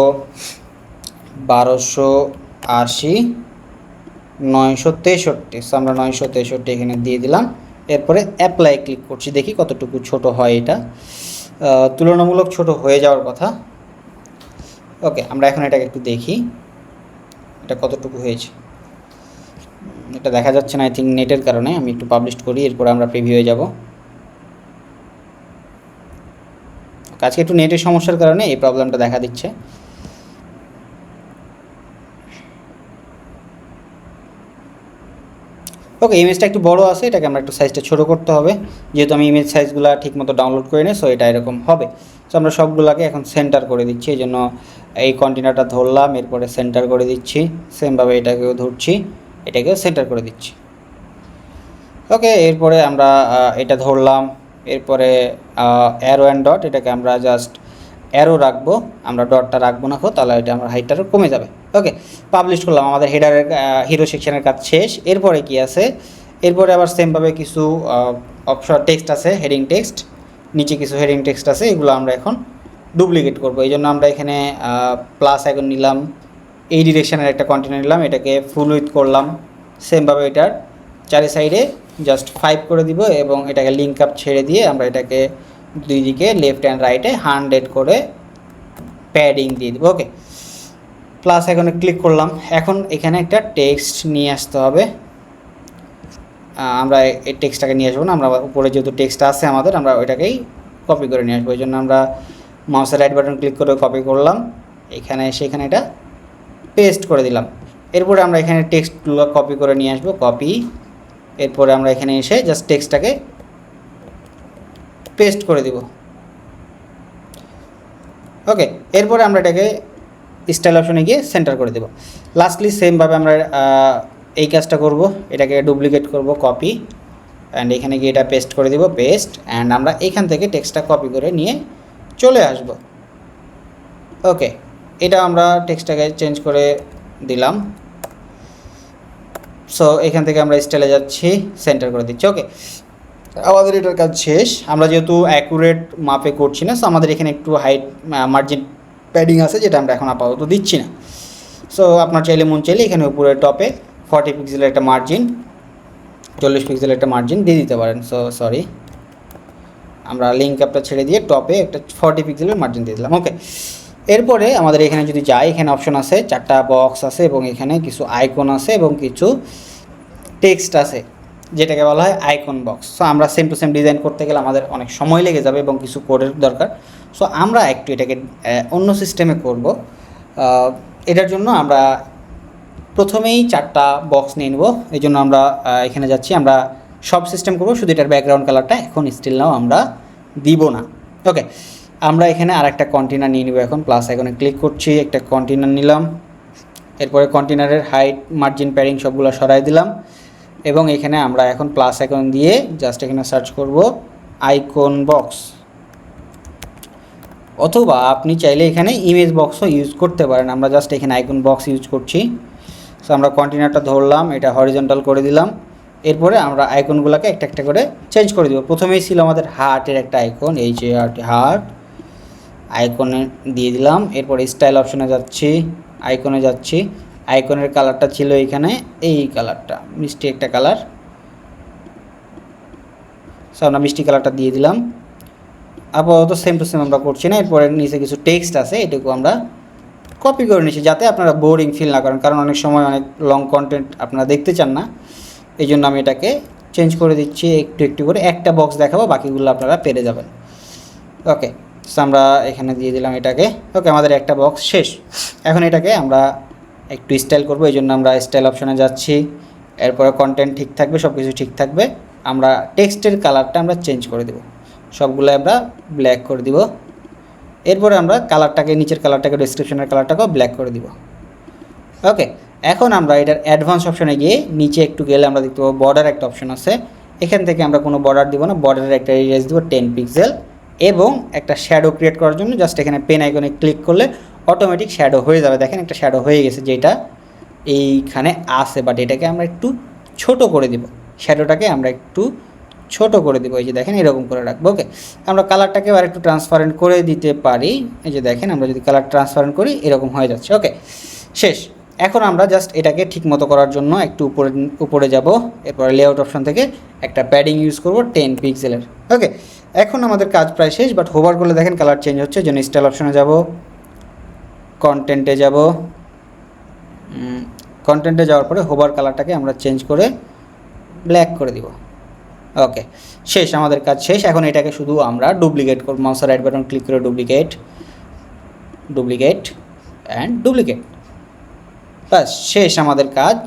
1280x963। সো আমরা 963 এখানে দিয়ে দিলাম। এরপরে অ্যাপ্লাই ক্লিক করছি, দেখি কতটুকু ছোট হয়। এটা তুলনামূলক ছোট হয়ে যাওয়ার কথা। ওকে, আমরা এখন এটাকে একটু দেখি এটা কতটুকু হয়েছে। এটা দেখা যাচ্ছে না, আই থিঙ্ক নেটের কারণে। আমি একটু পাবলিশ করি, এরপরে আমরা প্রিভিউ হয়ে যাব। আজকে একটু নেটের সমস্যার কারণে এই প্রবলেমটা দেখা দিচ্ছে। ওকে, ইমেজটা একটু বড় আছে, এটাকে আমরা একটু সাইজটা ছোটো করতে হবে, যেহেতু আমি ইমেজ সাইজগুলো ঠিকমতো ডাউনলোড করে নিই। সো এটা এরকম হবে। সো আমরা সবগুলোকে এখন সেন্টার করে দিচ্ছি, এই জন্য এই কন্টেনারটা ধরলাম, এরপরে সেন্টার করে দিচ্ছি। সেমভাবে এটাকেও ধরছি, এটাকেও সেন্টার করে দিচ্ছি। ওকে, এরপরে আমরা এটা ধরলাম, এরপরে অ্যারো অ্যান্ড ডট, এটাকে আমরা জাস্ট অ্যারো রাখবো, আমরা ডটটা রাখবো না, তাহলে এটা আমার হাইটটারও কমে যাবে। ওকে, পাবলিশ করলাম, আমাদের হেডারের হিরো সেকশনের কাজ শেষ। এরপরে কি আছে, এরপরে আবার সেমভাবে কিছু অপশন টেক্সট আছে, হেডিং টেক্সট, নিচে কিছু হেডিং টেক্সট আছে, এগুলো আমরা এখন ডুপ্লিকেট করব। এই জন্য আমরা এখানে প্লাস আইকন নিলাম, এই ডিরেকশনের একটা কন্টেনার নিলাম, এটাকে ফুল উইথ করলাম। সেমভাবে এটার চারি সাইডে জাস্ট 5 করে দিব এবং এটাকে লিঙ্ক আপ ছেড়ে দিয়ে আমরা এটাকে দুই দিকে লেফট অ্যান্ড রাইটে 100 করে প্যাডিং দিয়ে দেবো। ওকে, প্লাস আইকনে ক্লিক করলাম। এখন এখানে একটা টেক্সট নিয়ে আসতে হবে। আমরা এই টেক্সটটাকে নিয়ে আসবো না, আমরা উপরে যেহেতু টেক্সট আছে আমাদের, আমরা ওইটাকেই কপি করে নিয়ে আসবো। এই জন্য আমরা মাউসের রাইট বাটন ক্লিক করে কপি করলাম, এখানে এসে এখানে এটা পেস্ট করে দিলাম। এরপরে আমরা এখানে টেক্সটগুলো কপি করে নিয়ে আসবো, কপি। এরপরে আমরা এখানে এসে জাস্ট টেক্সটটাকে পেস্ট করে দিব। ওকে, এরপরে আমরা এটাকে স্টাইল অপশনে গিয়ে সেন্টার করে দেব। লাস্টলি সেমভাবে আমরা এই কাজটা করব, এটাকে ডুপ্লিকেট করব, কপি, অ্যান্ড এখানে গিয়ে এটা পেস্ট করে দিব, পেস্ট। অ্যান্ড আমরা এখান থেকে টেক্সটটা কপি করে নিয়ে চলে আসব। ওকে, এটা আমরা টেক্সটটাকে চেঞ্জ করে দিলাম। সো এখান থেকে আমরা স্টাইলে যাচ্ছি, সেন্টার করে দিচ্ছি। ওকে, আমাদের এটার কাজ শেষ। আমরা যেহেতু অ্যাকুরেট মাপে করছি না, সো আমাদের এখানে একটু হাইট মার্জিন প্যাডিং আছে, যেটা আমরা এখন আপাতত দিচ্ছি না। সো আপনার চাইলে মন চাইলে এখানে উপরে টপে 40 পিক্সেলের একটা মার্জিন, 40 পিক্সেলের একটা মার্জিন দিয়ে দিতে পারেন। সো সরি, আমরা লিঙ্ক আপটা ছেড়ে দিয়ে টপে একটা 40 পিক্সেলের মার্জিন দিয়ে দিলাম। ওকে, এরপরে আমাদের এখানে যদি যাই, এখানে অপশন আছে, 4টা বক্স আছে এবং এখানে কিছু আইকন আছে এবং কিছু টেক্সট আছে, যেটাকে বলা হয় আইকন বক্স। সো আমরা সেম টু সেম ডিজাইন করতে গেলে আমাদের অনেক সময় লেগে যাবে এবং কিছু কোডের দরকার। সো আমরা একটু এটাকে অন্য সিস্টেমে করব। এটার জন্য আমরা প্রথমেই 4টা বক্স নিয়ে নেব, এই জন্য আমরা এখানে যাচ্ছি, আমরা সব সিস্টেম করবো, শুধু এটার ব্যাকগ্রাউন্ড কালারটা এখন স্টিল নাও আমরা দিব না। ওকে, আমরা এখানে আর একটা কন্টেনার নিয়ে নিব, এখন প্লাস আইকনে ক্লিক করছি, একটা কন্টেনার নিলাম, এরপরে কন্টেনারের হাইট, মার্জিন, প্যাডিং সবগুলো সরাই দিলাম, এবং এখানে আমরা এখন প্লাস আইকন দিয়ে জাস্ট এখানে সার্চ করব আইকন বক্স, অথবা আপনি চাইলে এখানে ইমেজ বক্সও ইউজ করতে পারেন। আমরা জাস্ট এখানে আইকন বক্স ইউজ করছি। সো আমরা কন্টেনারটা ধরলাম, এটা হরিজন্টাল করে দিলাম, এরপরে আমরা আইকনগুলোকে একটা একটা করে চেঞ্জ করে দেবো। প্রথমেই ছিল আমাদের হার্টের একটা আইকন, এই যে হার্ট আইকনে দিয়ে দিলাম, এরপরে স্টাইল অপশনে যাচ্ছি, আইকনে যাচ্ছি, আইকনের কালারটা ছিল এখানে এই কালারটা, মিষ্টি একটা কালার। সো আমরা মিষ্টি কালারটা দিয়ে দিলাম। আপাতত সেম টু সেম আমরা করছি না, এরপরে নিচে কিছু টেক্সট আছে, এটুকু আমরা কপি করে নিচ্ছি যাতে আপনারা বোরিং ফিল না করেন, কারণ অনেক সময় অনেক লং কন্টেন্ট আপনারা দেখতে চান না, এই জন্য আমি এটাকে চেঞ্জ করে দিচ্ছি একটু একটু করে, একটা বক্স দেখাবো, বাকিগুলো আপনারা পেরে যাবেন। ওকে, সো আমরা এখানে দিয়ে দিলাম এটাকে। ওকে, আমাদের একটা বক্স শেষ। এখন এটাকে আমরা একটু স্টাইল করবো, এই জন্য আমরা স্টাইল অপশনে যাচ্ছি, এরপরে কন্টেন্ট ঠিক থাকবে, সব কিছু ঠিক থাকবে। আমরা টেক্সটের কালারটা আমরা চেঞ্জ করে দেবো, সবগুলো আমরা ব্ল্যাক করে দিব। এরপরে আমরা কালারটাকে, নিচের কালারটাকে, ডেসক্রিপশনের কালারটাকেও ব্ল্যাক করে দিব। ওকে, এখন আমরা এটার অ্যাডভান্স অপশনে গিয়ে নিচে একটু গেলে আমরা দেখতে পাবো বর্ডার একটা অপশন আছে, এখান থেকে আমরা কোনো বর্ডার দিব না, বর্ডারের একটা রেডিয়াস দিব 10 পিক্সেল, এবং একটা শ্যাডো ক্রিয়েট করার জন্য জাস্ট এখানে পেন আইকনে ক্লিক করলে অটোমেটিক শ্যাডো হয়ে যাবে। দেখেন একটা শ্যাডো হয়ে গেছে, যেটা এইখানে আছে, বাট এটাকে আমরা একটু ছোট করে দিব, শ্যাডোটাকে আমরা একটু ছোট করে দিব, এই যে দেখেন এরকম করে রাখবো। ওকে, আমরা কালারটাকে আর একটু ট্রান্সপারেন্ট করে দিতে পারি, এই যে দেখেন আমরা যদি কালার ট্রান্সপারেন্ট করি এরকম হয়ে যাচ্ছে। ওকে, শেষ। এখন আমরা জাস্ট এটাকে ঠিক মতো করার জন্য একটু উপরে যাব, এরপরে লেআউট অপশন থেকে একটা প্যাডিং ইউজ করব 10 পিক্সেলের। ওকে, এখন আমাদের কাজ প্রায় শেষ, বাট হোভার করলে দেখেন কালার চেঞ্জ হচ্ছে, জন্য স্টাইল অপশনে যাব, কন্টেন্টে যাব, কন্টেন্টে যাওয়ার পরে হোভার কালারটাকে আমরা চেঞ্জ করে ব্ল্যাক করে দিব। ওকে, শেষ, আমাদের কাজ শেষ। এখন এটাকে শুধু আমরা ডুপ্লিকেট করব, মাউসের রাইট বাটন ক্লিক করে ডুপ্লিকেট, ডুপ্লিকেট অ্যান্ড ডুপ্লিকেট, বাস শেষ আমাদের কাজ।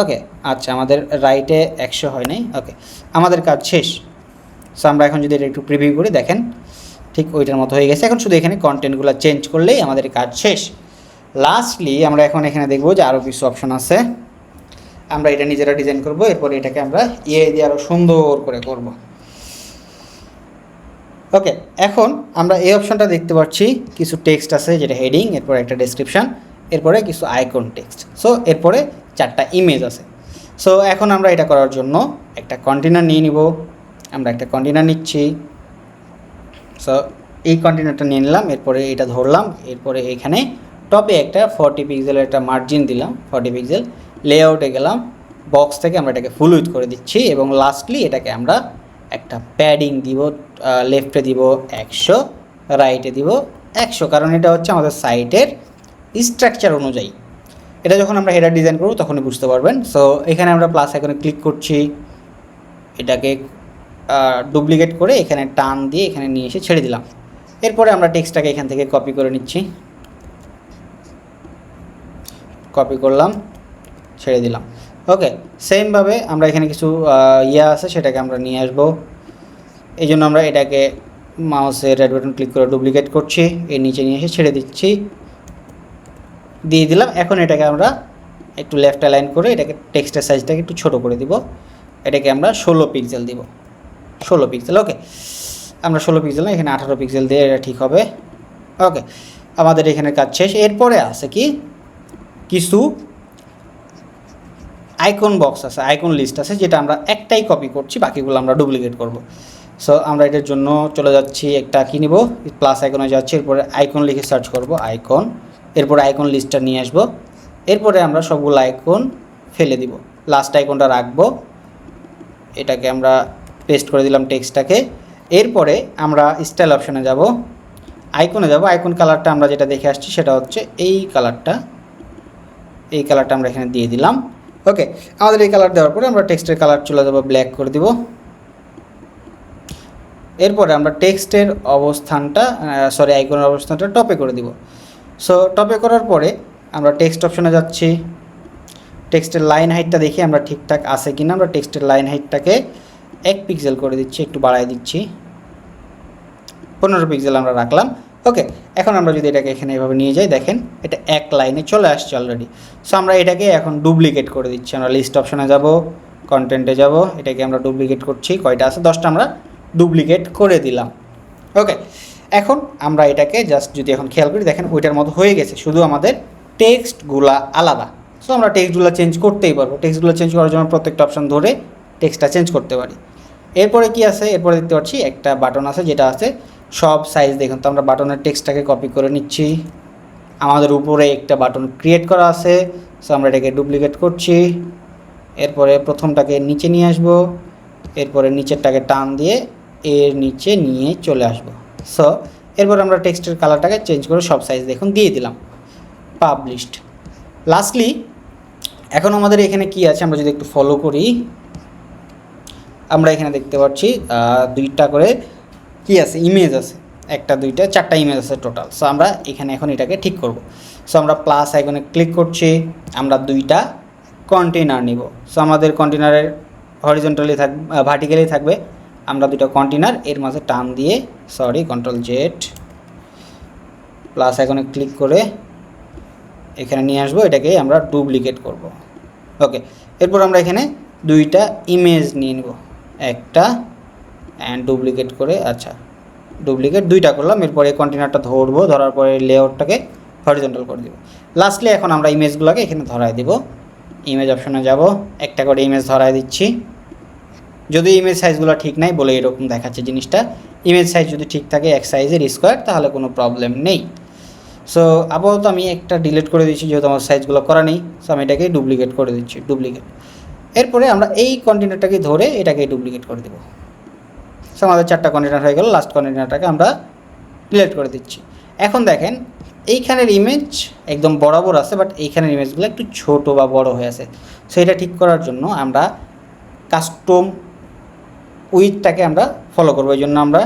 ওকে, আচ্ছা আমাদের রাইটে 100 হয় নাই। ওকে, আমাদের কাজ শেষ। সো আমরা এখন যদি এটা একটু প্রিভিউ করি, দেখেন ঠিক ওইটার মতো হয়ে গেছে। এখন শুধু এখানে কন্টেন্টগুলো চেঞ্জ করলেই আমাদের কাজ শেষ। লাস্টলি আমরা এখন এখানে দেখব যে আরও কিছু অপশন আছে, আমরা এটা নিজেরা ডিজাইন করব, এরপরে এটাকে আমরা দিয়ে আরও সুন্দর করে করব। ওকে, এখন আমরা এই অপশনটা দেখতে পাচ্ছি, কিছু টেক্সট আছে যেটা হেডিং, এরপরে একটা ডেসক্রিপশন, এরপরে কিছু আইকন টেক্সট, সো এরপরে 4টা ইমেজ আছে। সো এখন আমরা এটা করার জন্য একটা কন্টেনার নিয়ে নিব, আমরা একটা কন্টেনার নিচ্ছি। সো এই কন্টেনারটা নিয়ে নিলাম, এরপরে এটা ধরলাম, এরপরে এখানে টপে একটা 40 পিক্সেলের একটা মার্জিন দিলাম, 40 পিক্সেল, লেআউটে গেলাম, বক্স থেকে আমরা এটাকে ফুল উইথ করে দিচ্ছি, এবং লাস্টলি এটাকে আমরা একটা প্যাডিং দিব, লেফটে দিব 100, রাইটে দিব 100, কারণ এটা হচ্ছে আমাদের সাইটের স্ট্রাকচার অনুযায়ী। এটা যখন আমরা হেডার ডিজাইন করব তখনই বুঝতে পারবেন। সো এখানে আমরা প্লাস আইকনে ক্লিক করছি, এটাকে ডুপ্লিকেট করে এখানে টান দিয়ে এখানে নিয়ে এসে ছেড়ে দিলাম। এরপরে আমরা টেক্সটটাকে এখান থেকে কপি করে নিচ্ছি, কপি করলাম, ছেড়ে দিলাম। ওকে, সেমভাবে আমরা এখানে কিছু আছে, সেটাকে আমরা নিয়ে আসব, এই জন্য আমরা এটাকে মাউসের রাইট বাটন ক্লিক করে ডুপ্লিকেট করছি, এর নিচে নিয়ে এসে ছেড়ে দিচ্ছি, দিয়ে দিলাম। এখন এটাকে আমরা একটু লেফট অ্যালাইন করে এটাকে টেক্সটের সাইজটাকে একটু ছোট করে দিব, এটাকে আমরা 16 পিক্সেল দিব, 16 পিক্সেল। ওকে, আমরা 16 পিক্সেল না, এখানে 18 পিক্সেল দিয়ে এটা ঠিক হবে। ওকে, আমাদের এখানে কাজ শেষ। এরপরে আছে কি, কিছু আইকন বক্স আছে, আইকন লিস্ট আছে, যেটা আমরা একটাই কপি করছি, বাকিগুলো আমরা ডুপ্লিকেট করব। সো আমরা এটার জন্য চলে যাচ্ছি, একটা কি নিব, প্লাস আইকনে যাচ্ছি, এরপরে আইকন লিখে সার্চ করব আইকন, এরপরে আইকন লিস্টটা নিয়ে আসব, এরপরে আমরা সবগুলো আইকন ফেলে দিব, লাস্ট আইকনটা রাখবো, এটাকে আমরা পেস্ট করে দিলাম টেক্সটটাকে। এরপরে আমরা স্টাইল অপশনে যাব, আইকনে যাব, আইকন কালারটা আমরা যেটা দেখে আসছি সেটা হচ্ছে এই কালারটা, এই কালারটা আমরা এখানে দিয়ে দিলাম। ওকে, আমাদের এই কালার দেওয়ার পরে আমরা টেক্সটের কালার চলে যাবো ব্ল্যাক করে দিব। এরপরে আমরা টেক্সটের অবস্থানটা আইকনের অবস্থানটা টপে করে দিব। সো টপে করার পরে আমরা টেক্সট অপশনে যাচ্ছি, টেক্সটের লাইন হাইটটা দেখি আমরা ঠিকঠাক আছে কিনা। আমরা টেক্সটের লাইন হাইটটাকে 1 পিক্সেল করে দিচ্ছি, একটু বাড়াই দিচ্ছি, 15 পিক্সেল আমরা রাখলাম। ওকে, এখন আমরা যদি এটাকে এখানে এভাবে নিয়ে যাই, দেখেন এটা এক লাইনে চলে আসছে অলরেডি। সো আমরা এটাকে এখন ডুপ্লিকেট করে দিচ্ছি। আমরা লিস্ট অপশনে যাব, কন্টেন্টে যাব, এটাকে আমরা ডুপ্লিকেট করছি। কয়টা আছে? 10টা আমরা ডুপ্লিকেট করে দিলাম। ওকে, এখন আমরা এটাকে জাস্ট যদি এখন খেয়াল করি, দেখেন ওইটার মতো হয়ে গেছে, শুধু আমাদের টেক্সটগুলা আলাদা। সো আমরা টেক্সটগুলো চেঞ্জ করতেই পারবো। টেক্সটগুলো চেঞ্জ করার জন্য প্রত্যেকটা অপশন ধরে টেক্সটটা চেঞ্জ করতে পারি। এরপরে কি আছে? এরপরে দেখতে পাচ্ছি একটা বাটন আছে, যেটা আছে সব সাইজ। দেখুন তো আমরা বাটনের টেক্সটটাকে কপি করে নিচ্ছি। আমাদের উপরে একটা বাটন ক্রিয়েট করা আছে, সো আমরা এটাকে ডুপ্লিকেট করছি। এরপরে প্রথমটাকে নিচে নিয়ে আসব, এরপরে নিচেরটাকে টান দিয়ে এর নিচে নিয়ে চলে আসব। সো এরপর আমরা টেক্সটের কালারটাকে চেঞ্জ করে সব সাইজ দেখুন দিয়ে দিলাম, পাবলিশড। লাস্টলি এখন আমাদের এখানে কি আছে আমরা যদি একটু ফলো করি, আমরা এখানে দেখতে পাচ্ছি 2টা করে কি আছে, ইমেজ আছে, 1টা 2টা 4টা ইমেজ আছে টোটাল। সো আমরা এখানে এখন এটাকে ঠিক করব। সো আমরা প্লাস আইকনে ক্লিক করছি, আমরা 2টা কন্টেনার নিব। সো আমাদের কন্টেনারের হরিজন্টালি থাকবে, ভার্টিক্যালি থাকবে। আমরা 2টা কন্টেনার এর মাঝে টান দিয়ে, কন্ট্রোল জেড, প্লাস আইকনে ক্লিক করে এখানে নিয়ে আসবো, এটাকে আমরা ডুপ্লিকেট করব। ওকে, এরপর আমরা এখানে 2টা ইমেজ নিয়ে নেব, একটা অ্যান্ড ডুপ্লিকেট করে, আচ্ছা ডুপ্লিকেট 2টা করলাম। এরপরে কন্টেনারটা ধরবো, ধরার পরে লেআউটটাকে হরিজন্টাল করে দেব। লাস্টলি এখন আমরা ইমেজগুলোকে এখানে ধরায় দেব। ইমেজ অপশনে যাব, একটা করে ইমেজ ধরায় দিচ্ছি। যদি ইমেজ সাইজগুলো ঠিক নাই বলে এরকম দেখাচ্ছে জিনিসটা। ইমেজ সাইজ যদি ঠিক থাকে এক সাইজের স্কোয়ার, তাহলে কোনো প্রবলেম নেই। সো আপাতত আমি একটা ডিলিট করে দিচ্ছি, যেহেতু আমার সাইজগুলো করা নেই। সো আমি এটাকে ডুপ্লিকেট করে দিচ্ছি, ডুপ্লিকেট। এরপরে আমরা এই কন্টেনারটাকে ধরে এটাকে ডুপ্লিকেট করে দেবো। সো আমাদের 4টা কন্টেনার হয়ে গেল। লাস্ট কন্টেনারটাকে আমরা ডিলিট করে দিচ্ছি। এখন দেখেন এইখানের ইমেজ একদম বরাবর আছে, বাট এইখানের ইমেজগুলো একটু ছোট বা বড় হয়ে আছে। সো এটা ঠিক করার জন্য আমরা কাস্টম উইথটাকে আমরা ফলো করবো। এই জন্য আমরা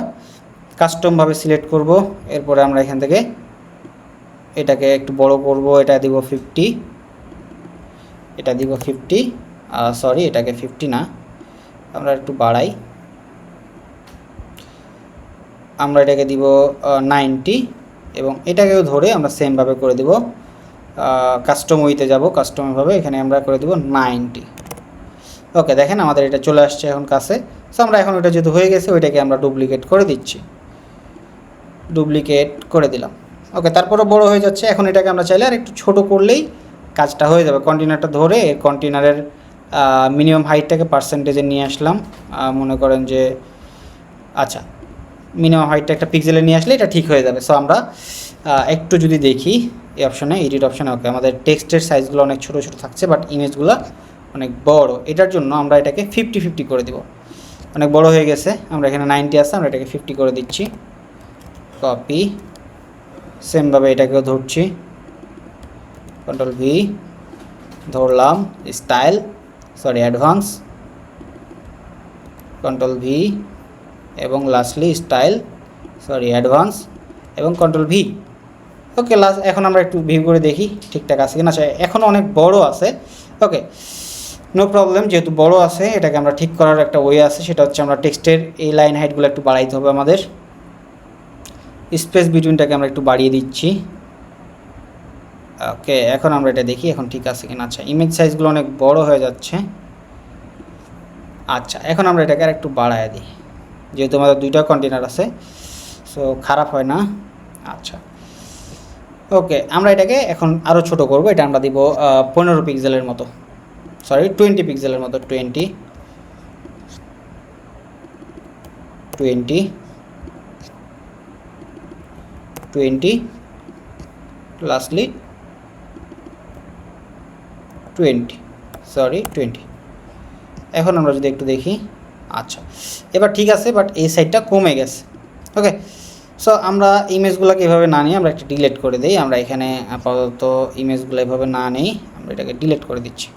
কাস্টমভাবে সিলেক্ট করব। এরপরে আমরা এখান থেকে এটাকে একটু বড় করব, এটা দিব 50, এটা দিব 50, এটাকে 50 না, আমরা একটু বাড়াই, আমরা এটাকে দিব 90 এবং এটাকেও ধরে আমরা সেমভাবে করে দিব। কাস্টম উইথে যাব, কাস্টমভাবে এখানে আমরা করে দিব 90। ওকে, দেখেন আমাদের এটা চলে আসছে এখন কাছে। সো আমরা এখন ওটা যেহেতু হয়ে গেছে, ওইটাকে আমরা ডুপ্লিকেট করে দিচ্ছি, ডুপ্লিকেট করে দিলাম। ওকে, তারপরে বড় হয়ে যাচ্ছে। এখন এটাকে আমরা চাইলে আর একটু ছোটো করলেই কাজটা হয়ে যাবে। কন্টেনারটা ধরে এর কন্টেনারের মিনিমাম হাইটটাকে পার্সেন্টেজে নিয়ে আসলাম। মনে করেন যে আচ্ছা, মিনিমাম হাইটটা একটা পিক্সেলে নিয়ে আসলে এটা ঠিক হয়ে যাবে। সো আমরা একটু যদি দেখি এই অপশানে, এডিট অপশানে, ওকে আমাদের টেক্সটের সাইজগুলো অনেক ছোটো ছোটো থাকছে, বাট ইমেজগুলো অনেক বড়। এটার জন্য আমরা এটাকে 50-50 করে দিব। অনেক বড় হয়ে গেছে, আমরা এখানে 90 আছে, আমরা এটাকে 50 করে দিচ্ছি। কপি, সেমভাবে এটাকেও ধরছি, কন্ট্রোল ভি, ধরলাম, স্টাইল, অ্যাডভান্স, কন্ট্রোল ভি এবং লাস্টলি স্টাইল, অ্যাডভান্স এবং কন্ট্রোল ভি। ওকে, এখন আমরা একটু ভিউ করে দেখি ঠিকঠাক আছে কিনা। এখনও অনেক বড় আছে। ওকে, নো প্রবলেম, যেহেতু বড় আছে এটাকে আমরা ঠিক করার একটা ওয়ে আছে, সেটা হচ্ছে আমরা টেক্সটের এই লাইন হাইটগুলো একটু বাড়াইতে হবে আমাদের। স্পেস বিটুইনটাকে আমরা একটু বাড়িয়ে দিচ্ছি। ওকে, এখন আমরা এটা দেখি এখন ঠিক আছে কিনা। আচ্ছা, ইমেজ সাইজগুলো অনেক বড় হয়ে যাচ্ছে। আচ্ছা, এখন আমরা এটাকে আর একটু বাড়ায় দিই, যেহেতু আমাদের 2টা কন্টেনার আছে, সো খারাপ হয় না। আচ্ছা, ওকে, আমরা এটাকে এখন আরও ছোট করব। এটা আমরা দিব 15 পিক্সেলের মতো, 20 পিক্সেলের মতো, 20 লাস্টলি 20। এখন আমরা যদি একটু দেখি, আচ্ছা এবার ঠিক আছে, বাট এই সাইডটা কমে গেছে। ওকে, সো আমরা ইমেজগুলোকে এভাবে না নিয়ে আমরা একটা ডিলিট করে দিই। আমরা এখানে আপাতত ইমেজগুলো এভাবে না নেই, আমরা এটাকে ডিলিট করে দিচ্ছি।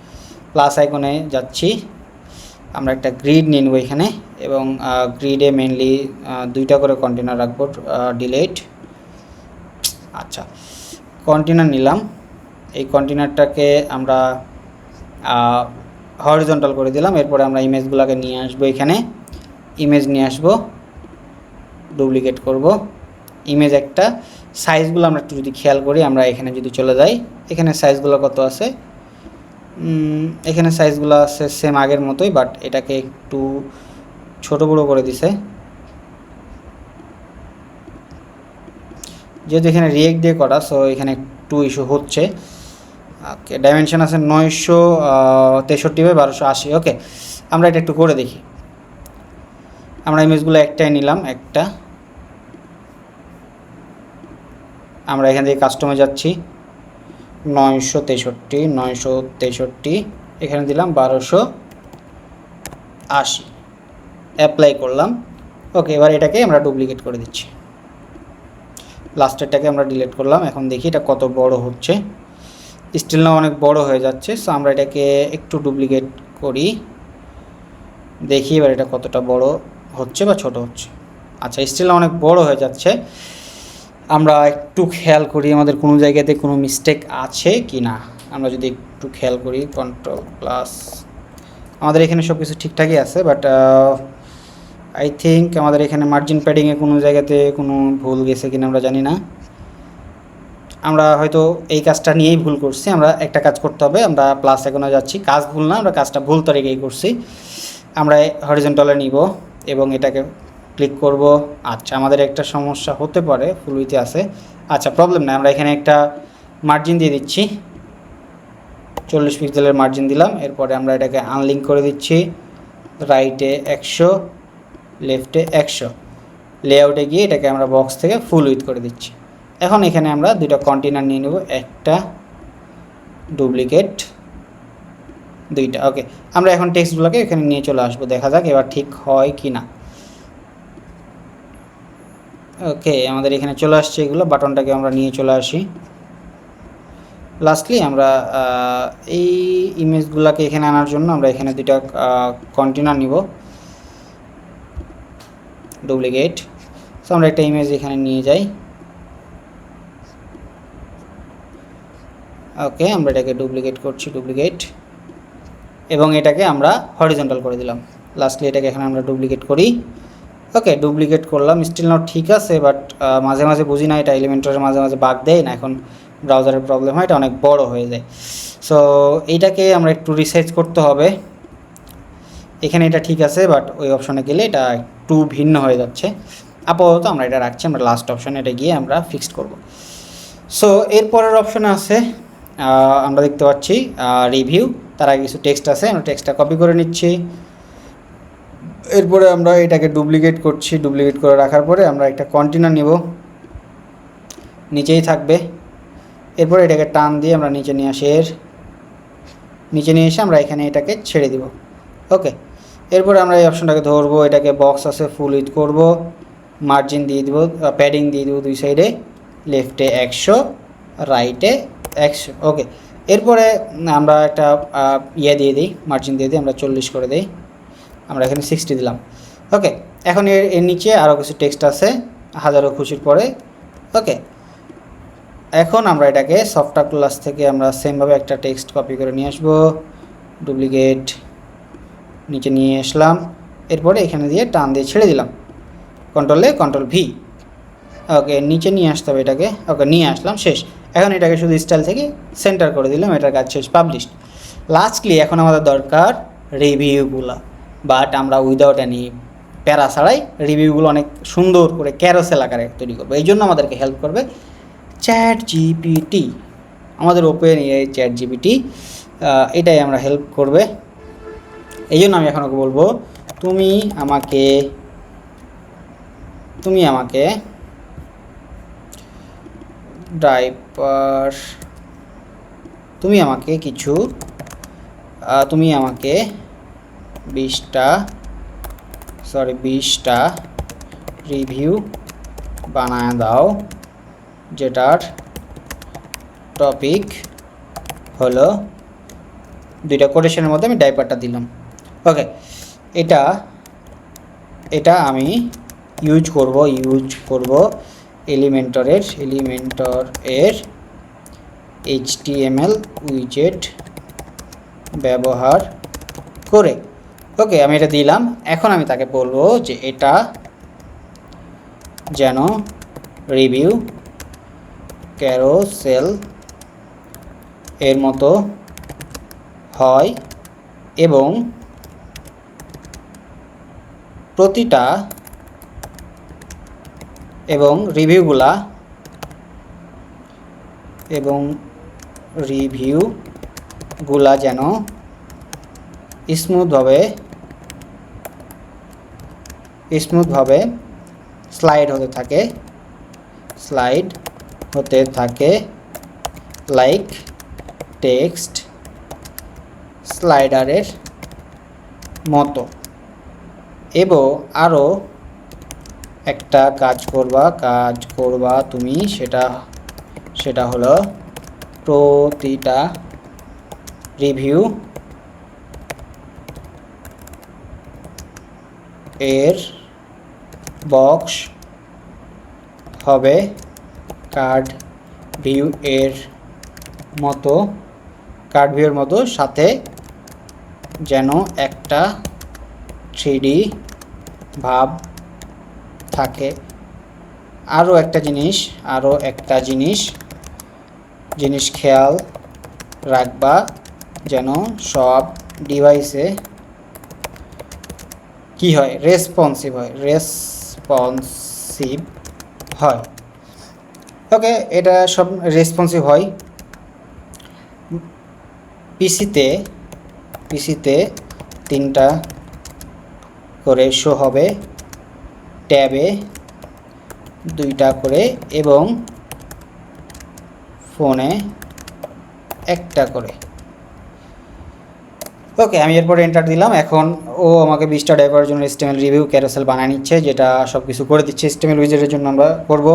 প্লাস আইকনে যাচ্ছি, আমরা একটা গ্রিড নিয়ে নেব এখানে, এবং গ্রিডে মেনলি 2টা করে কন্টেনার রাখবো। ডিলিট, আচ্ছা কন্টেনার নিলাম, এই কন্টেনারটাকে আমরা হরিজন্টাল করে দিলাম। এরপরে আমরা ইমেজগুলোকে নিয়ে আসবো, এখানে ইমেজ নিয়ে আসবো, ডুপ্লিকেট করব ইমেজ একটা। সাইজগুলো আমরা একটু যদি খেয়াল করি, আমরা এখানে যদি চলে যাই, এখানে সাইজগুলো কত আছে, এখানে সাইজগুলো আছে সেম আগের মতোই, বাট এটাকে একটু ছোট বড়ো করে দিছে, যেহেতু এখানে রিয়েক্ট দিয়ে করা, সো এখানে একটু ইস্যু হচ্ছে। ওকে, ডাইমেনশন আছে 963/1280। ওকে, আমরা এটা একটু করে দেখি। আমরা ইমেজগুলো একটাই নিলাম, একটা। আমরা এখান থেকে কাস্টমে যাচ্ছি, 963 এখানে দিলাম 1280, অ্যাপ্লাই করলাম। ওকে, এবার এটাকে আমরা ডুপ্লিকেট করে দিচ্ছি, লাস্টেরটাকে আমরা ডিলিট করলাম। এখন দেখি এটা কত বড় হচ্ছে, স্টিল না অনেক বড় হয়ে যাচ্ছে। সো আমরা এটাকে একটু ডুপ্লিকেট করি, দেখি এবার এটা কতটা বড় হচ্ছে বা ছোট হচ্ছে। আচ্ছা, স্টিল না অনেক বড় হয়ে যাচ্ছে। আমরা একটু খেয়াল করি আমাদের কোনো জায়গাতে কোনো মিস্টেক আছে কি না। আমরা যদি একটু খেয়াল করি, কন্ট্রোল+, আমাদের এখানে সব কিছু ঠিকঠাকই আছে, বাট আই থিঙ্ক আমাদের এখানে মার্জিন প্যাডিংয়ে কোনো জায়গাতে কোনো ভুল গেছে কিনা আমরা জানি না। আমরা হয়তো এই কাজটা নিয়েই ভুল করছি। আমরা একটা কাজ করতে হবে, আমরা প্লাস এখনো যাচ্ছি, কাজ ভুল না, আমরা কাজটা ভুল তরিকেই করছি। আমরা হরিজন্টালে নিব এবং এটাকে ক্লিক করব। আচ্ছা, আমাদের একটা সমস্যা হতে পারে, ফুল উইথে আছে। আচ্ছা, প্রবলেম না, আমরা এখানে একটা মার্জিন দিয়ে দিচ্ছি, 40 পিক্সেলের মার্জিন দিলাম। এরপরে আমরা এটাকে আনলিঙ্ক করে দিচ্ছি, রাইটে 100, লেফটে 100, লেআউটে গিয়ে এটাকে আমরা বক্স থেকে ফুল উইথ করে দিচ্ছি। এখন এখানে আমরা দুটো কন্টেনার নিয়ে নেব, একটা ডুপ্লিকেট, দুইটা। ওকে, আমরা এখন টেক্সটগুলোকে এখানে নিয়ে চলে আসবো, দেখা যাক এবার ঠিক হয় কি না। ওকে, আমাদের এখানে চলে আসছে এগুলো, বাটনটাকে আমরা নিয়ে চলে আসি। লাস্টলি আমরা এই ইমেজগুলোকে এখানে আনার জন্য আমরা এখানে দুইটা কন্টেনার নিব, ডুপ্লিকেট। সো আমরা একটা ইমেজ এখানে নিয়ে যাই। ওকে, আমরা এটাকে ডুপ্লিকেট করছি, ডুপ্লিকেট, এবং এটাকে আমরা হরিজন্টাল করে দিলাম। লাস্টলি এটাকে এখানে আমরা ডুপ্লিকেট করি। ওকে, ডুপ্লিকেট করলাম, স্টিল নট ঠিক আছে, বাট মাঝে মাঝে বুঝি না, এটা এলিমেন্টরের মাঝে মাঝে বাগ দেয় না, এখন ব্রাউজারের প্রবলেম হয়, এটা অনেক বড় হয়ে যায়। সো এইটাকে আমরা একটু রিসাইজ করতে হবে। এখানে এটা ঠিক আছে, বাট ওই অপশনে গেলে এটা একটু ভিন্ন হয়ে যাচ্ছে। আপাতত আমরা এটা রাখছি, আমরা লাস্ট অপশনে এটা গিয়ে আমরা ফিক্সড করব। সো এরপরের অপশনে আছে, আমরা দেখতে পাচ্ছি রিভিউ, তার আগে কিছু টেক্সট আছে, আমরা টেক্সটটা কপি করে নিচ্ছি। এরপরে আমরা এটাকে ডুপ্লিকেট করছি, ডুপ্লিকেট করে রাখার পরে আমরা একটা কন্টেনার নিব, নিচেই থাকবে। এরপরে এটাকে টান দিয়ে আমরা নিচে নিয়ে আসি, নিচে নিয়ে এসে আমরা এখানে এটাকে ছেড়ে দিব। ওকে, এরপরে আমরা এই অপশনটাকে ধরবো, এটাকে বক্স আছে ফুল উইথ করব, মার্জিন দিয়ে দিব, প্যাডিং দিয়ে দিব দুই সাইডে, লেফটে 100, রাইটে 100। ওকে, এরপরে আমরা একটা ইয়ে দিয়ে দিই, মার্জিন দিয়ে দিই, আমরা 40 করে দিই, আমরা এখানে 60 দিলাম। ওকে, এখন এর নিচে আরও কিছু টেক্সট আছে, হাজারো খুশির পরে। ওকে, এখন আমরা এটাকে সফটওয়্যার ক্লাস থেকে আমরা সেমভাবে একটা টেক্সট কপি করে নিয়ে আসবো, ডুপ্লিকেট, নিচে নিয়ে আসলাম। এরপরে এখানে দিয়ে টান দিয়ে ছেড়ে দিলাম, কন্ট্রোল ভি। ওকে, নিচে নিয়ে আসতে হবে এটাকে। ওকে, নিয়ে আসলাম, শেষ। এখন এটাকে শুধু স্টাইল থেকে সেন্টার করে দিলাম, এটার কাজ শেষ, পাবলিশড। লাস্টলি এখন আমাদের দরকার রিভিউগুলো, বাট আমরা উইদাউট এনি প্যারা ছাড়াই রিভিউগুলো অনেক সুন্দর করে ক্যারোসেল আকারে তৈরি করবো। এই জন্য আমাদেরকে হেল্প করবে ChatGPT, আমাদের ওপেন এআই ChatGPT, এটাই আমরা হেল্প করবে। এই জন্য আমি এখন ওকে বলবো, তুমি আমাকে ড্রাইভার, তুমি আমাকে 20টা রিভিউ বানায় দাও, যেটার টপিক হলো, দুইটা কোটেশনের মধ্যে আমি ডাইপারটা দিলাম। ওকে, এটা আমি ইউজ করব এলিমেন্টরের HTML উইজেট ব্যবহার করে। ওকে, আমি এটা দিলাম। এখন আমি তাকে বলবো যে এটা যেন রিভিউ ক্যারোসেল এর মতো হয় এবং প্রতিটা এবং রিভিউগুলা যেন স্মুথভাবে স্লাইড হতে থাকে লাইক টেক্সট স্লাইডারের মতো। এবং আরও একটা কাজ করবা তুমি, সেটা হলো প্রতিটা রিভিউ এর বক্স হবে কার্ড ভিউয়ের মতো, সাথে যেন একটা 3D ভাব থাকে। আরও একটা জিনিস খেয়াল রাখবা যেন সব ডিভাইসে কি হয়, রেসপন্সিভ হয়। ওকে, এটা সব রেসপন্সিভ হয়। পিসিতে 3টা করে শো হবে, ট্যাবে 2টা করে এবং ফোনে 1টা করে। ওকে, আমি এরপরে এন্টার দিলাম। এখন ও আমাকে 20টা ড্রাইভারের জন্য HTML রিভিউ ক্যারোসেল বানিয়ে নিচ্ছে, যেটা সব কিছু করে দিচ্ছে HTML উইজেটের জন্য আমরা করব।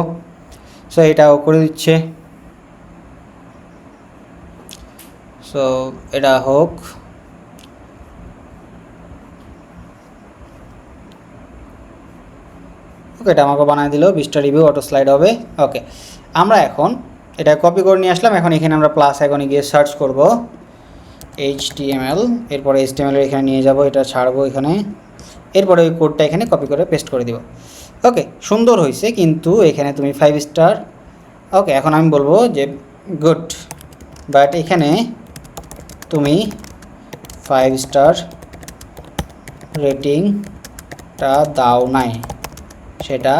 সো এটাও করে দিচ্ছে। সো এটা হোক। ওকে, এটা আমাকে বানিয়ে দিল, 20টা রিভিউ অটো স্লাইড হবে। ওকে, আমরা এখন এটা কপি করে নিয়ে আসলাম। এখন এখানে আমরা প্লাস আইকনে গিয়ে সার্চ করব HTML, এরপরে HTML এখানে নিয়ে যাব, এটা ছাড়বো এখানে, এরপরে ওই কোডটা এখানে কপি করে পেস্ট করে দিব। ওকে, সুন্দর হয়েছে, কিন্তু এখানে তুমি 5 স্টার। ওকে, এখন আমি বলবো যে গুড, বাট এখানে তুমি 5 স্টার রেটিংটা দাও নাই, সেটা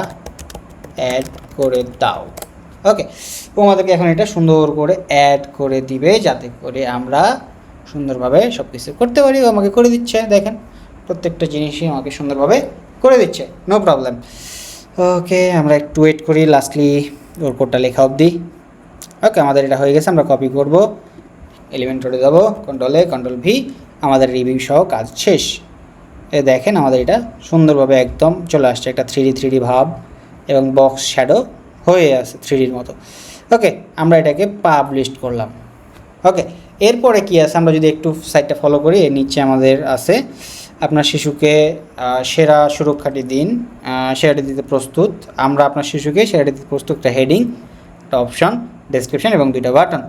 অ্যাড করে দাও। ওকে, ও আমাদেরকে এখন এটা সুন্দর করে অ্যাড করে দিবে, যাতে করে আমরা সুন্দরভাবে সব কিছু করতে পারি। ও আমাকে করে দিচ্ছে, দেখেন প্রত্যেকটা জিনিসই আমাকে সুন্দরভাবে করে দিচ্ছে, নো প্রবলেম। ওকে, আমরা একটু ওয়েট করি, লাস্টলি ওর কোডটা লেখা অবধি। ওকে, আমাদের এটা হয়ে গেছে। আমরা কপি করব, এলিমেন্টরে যাব, কন্ট্রোল-A কন্ট্রোল-V, আমাদের রিভিউ সহ কাজ শেষ। এ দেখেন আমাদের এটা সুন্দরভাবে একদম চলে আসছে, একটা 3D ভাব এবং বক্স শ্যাডো হয়ে আছে 3Dর মতো। ওকে, আমরা এটাকে পাবলিশ করলাম। ওকে, এরপরে কি আছে, আমরা যদি একটু সাইটটা ফলো করি, এর নিচে আমাদের আছে আপনার শিশুকে সেরা সুরক্ষাটি দিন, সেরাটি দিতে প্রস্তুত। আমরা আপনার শিশুকে সেরাটি দিতে প্রস্তুত, একটা হেডিং, একটা অপশন, ডেসক্রিপশন এবং 2টা বাটন।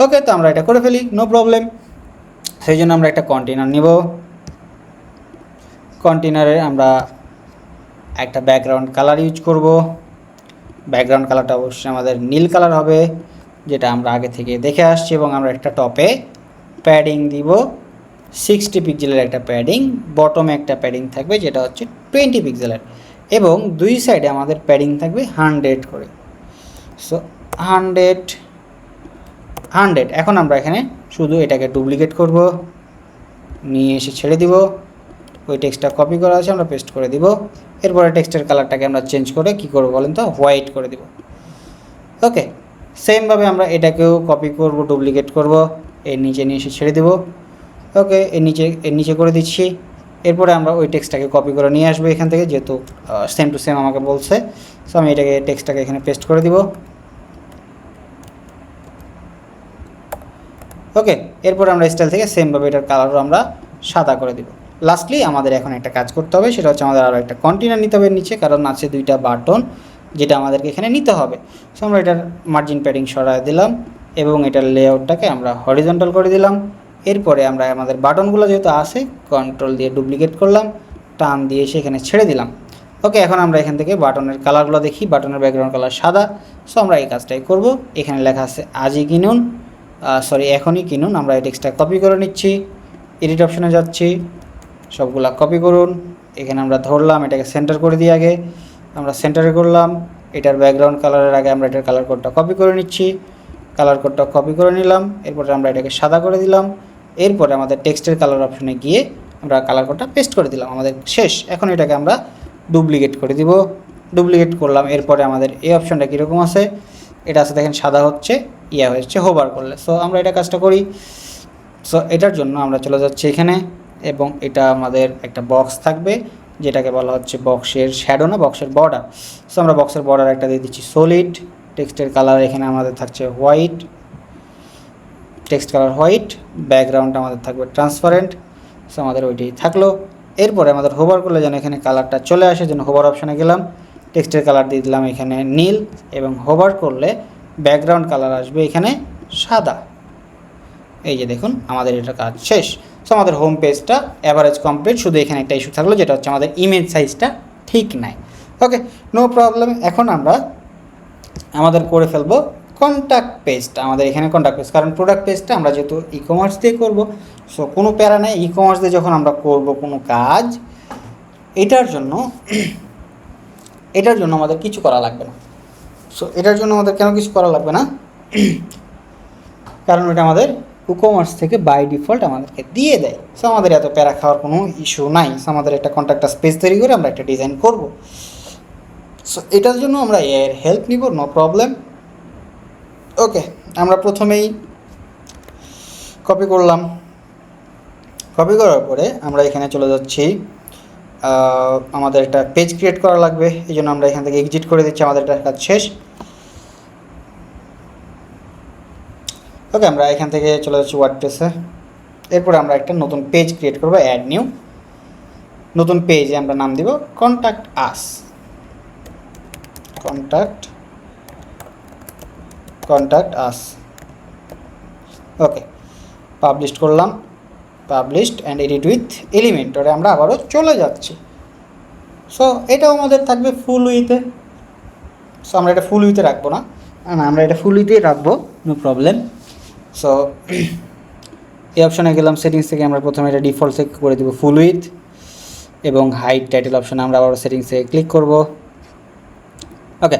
ওকে, তো আমরা এটা করে ফেলি, নো প্রবলেম। সেই জন্য আমরা একটা কন্টেনার নিব। কন্টেনারে আমরা একটা ব্যাকগ্রাউন্ড কালার ইউজ করব। ব্যাকগ্রাউন্ড কালারটা অবশ্যই আমাদের নীল কালার হবে, যেটা আমরা আগে থেকে দেখে আসছি। এবং আমরা একটা টপে প্যাডিং দিব, 60 পিক্সেলের একটা প্যাডিং, বটমে একটা প্যাডিং থাকবে যেটা হচ্ছে 20 পিক্সেলের, এবং 2 সাইডে আমাদের প্যাডিং থাকবে 100 করে। সো 100। এখন আমরা এখানে শুধু এটাকে ডুপ্লিকেট করব, নিয়ে এসে ছেড়ে দিব। ওই টেক্সটটা কপি করা আছে, আমরা পেস্ট করে দিব। এরপরে টেক্সটের কালারটাকে আমরা চেঞ্জ করে কি করব বলেন তো, হোয়াইট করে দিব। ওকে, সেমভাবে আমরা এটাকেও কপি করব, ডুপ্লিকেট করব, এর নিচে নিয়ে এসে ছেড়ে দেব। ওকে, এর নিচে করে দিচ্ছি। এরপরে আমরা ওই টেক্সটটাকে কপি করে নিয়ে আসবো এখান থেকে, যেহেতু সেম টু সেম আমাকে বলছে। সো আমি এটাকে টেক্সটটাকে এখানে পেস্ট করে দিব। ওকে, এরপর আমরা স্টাইল থেকে সেমভাবে এটার কালারও আমরা সাদা করে দিব। লাস্টলি আমাদের এখন একটা কাজ করতে হবে, সেটা হচ্ছে আমাদের আরও একটা কন্টেনার নিতে হবে নিচে, কারণ আছে 2টা বাটন যেটা আমাদেরকে এখানে নিতে হবে। সো আমরা এটার মার্জিন প্যাডিং সরায় দিলাম এবং এটার লেআউটটাকে আমরা হরিজন্টাল করে দিলাম। এরপরে আমরা আমাদের বাটনগুলো যেহেতু আছে কন্ট্রোল দিয়ে ডুপ্লিকেট করলাম, টান দিয়ে সেখানে ছেড়ে দিলাম। ওকে, এখন আমরা এখান থেকে বাটনের কালারগুলো দেখি। বাটনের ব্যাকগ্রাউন্ড কালার সাদা, সো আমরা এই কাজটাই করব। এখানে লেখা আছে আজই কিনুন, এখনই কিনুন। আমরা এই টেক্সটটা কপি করে নিচ্ছি, এডিট অপশনে যাচ্ছি, সবগুলা কপি করুন। এখানে আমরা ধরলাম, এটাকে সেন্টার করে দিয়ে আগে আমরা সেন্টারে করলাম। এটার ব্যাকগ্রাউন্ড কালারের আগে আমরা এটার কালার কোডটা কপি করে নিচ্ছি, কালার কোডটা কপি করে নিলাম। এরপরে আমরা এটাকে সাদা করে দিলাম। এরপরে আমাদের টেক্সটের কালার অপশনে গিয়ে আমরা কালার কোডটা পেস্ট করে দিলাম, আমাদের শেষ। এখন এটাকে আমরা ডুপ্লিকেট করে দিব, ডুপ্লিকেট করলাম। এরপরে আমাদের এই অপশনটা কীরকম আছে, এটা আছে দেখেন সাদা হচ্ছে, হচ্ছে হোভার করলে। সো আমরা এটা কাজটা করি। সো এটার জন্য আমরা চলে যাচ্ছি এখানে, এবং এটা আমাদের একটা বক্স থাকবে যেটাকে বলা হচ্ছে বক্সের শ্যাডো না বক্সের বর্ডার। সো আমরা বক্সের বর্ডার একটা দিয়ে দিচ্ছি সলিড। টেক্সটের কালার এখানে আমাদের থাকছে হোয়াইট, টেক্সট কালার হোয়াইট, ব্যাকগ্রাউন্ডটা আমাদের থাকবে ট্রান্সপারেন্ট। সো আমাদের ওইটাই থাকলো। এরপরে আমাদের হোভার করলে যেন এখানে কালারটা চলে আসে, যেন হোভার অপশানে গেলাম, টেক্সটের কালার দিয়ে দিলাম এখানে নীল, এবং হোভার করলে ব্যাকগ্রাউন্ড কালার আসবে এখানে সাদা। এই যে দেখুন আমাদের এটা কাজ শেষ। সো আমাদের হোম পেজটা অ্যাভারেজ কমপ্লিট। শুধু এখানে একটা ইস্যু থাকলো, যেটা হচ্ছে আমাদের ইমেজ সাইজটা ঠিক নাই। ওকে, নো প্রবলেম। এখন আমরা আমাদের করে ফেলবো কন্ট্যাক্ট পেজটা। আমাদের এখানে কন্ট্যাক্ট পেজ, কারণ প্রোডাক্ট পেজটা আমরা যেহেতু ই কমার্স দিয়ে করবো, সো কোনো প্যারা নেই। ই কমার্স দিয়ে যখন আমরা করব কোনো কাজ, এটার জন্য আমাদের কিছু করা লাগবে না। সো এটার জন্য আমাদের কেন কিছু করা লাগবে না, কারণ এটা আমাদের ই কমার্স থেকে বাই ডিফল্ট আমাদেরকে দিয়ে দেয়। সো আমাদের এত প্যারা খাওয়ার কোনো ইস্যু নাই। সো আমাদের একটা কন্ট্যাক্ট পেজ তৈরি করে আমরা একটা ডিজাইন করব। সো এটার জন্য আমরা এর হেল্প নিব, নো প্রবলেম। ওকে, আমরা প্রথমেই কপি করলাম। কপি করার পরে আমরা এখানে চলে যাচ্ছি, আমাদের একটা পেজ ক্রিয়েট করা লাগবে। এই জন্য আমরা এখান থেকে এক্সিট করে দিচ্ছি, আমাদের একটা কাজ শেষ। ওকে, আমরা এখান থেকে চলে যাচ্ছি ওয়ার্ডপ্রেসে। এরপরে আমরা একটা নতুন পেজ ক্রিয়েট করবো, অ্যাড নিউ। নতুন পেজে আমরা নাম দিব কন্ট্যাক্ট আস, কন্ট্যাক্ট আস। ওকে, পাবলিশ করলাম, পাবলিশড অ্যান্ড এডিট উইথ এলিমেন্টরে আমরা আবারও চলে যাচ্ছি। সো এটাও আমাদের থাকবে ফুল উইথে। সো আমরা এটা ফুল উইথে রাখবো না, আমরা এটা ফুল উইথেই রাখবো, নো প্রবলেম। সো এই অপশানে গেলাম, সেটিংস থেকে আমরা প্রথমে এটা ডিফল্ট থেকে করে দেবো ফুল উইথ, এবং হাইট টাইটেল অপশানে আমরা আবার সেটিংসে ক্লিক করব। ওকে,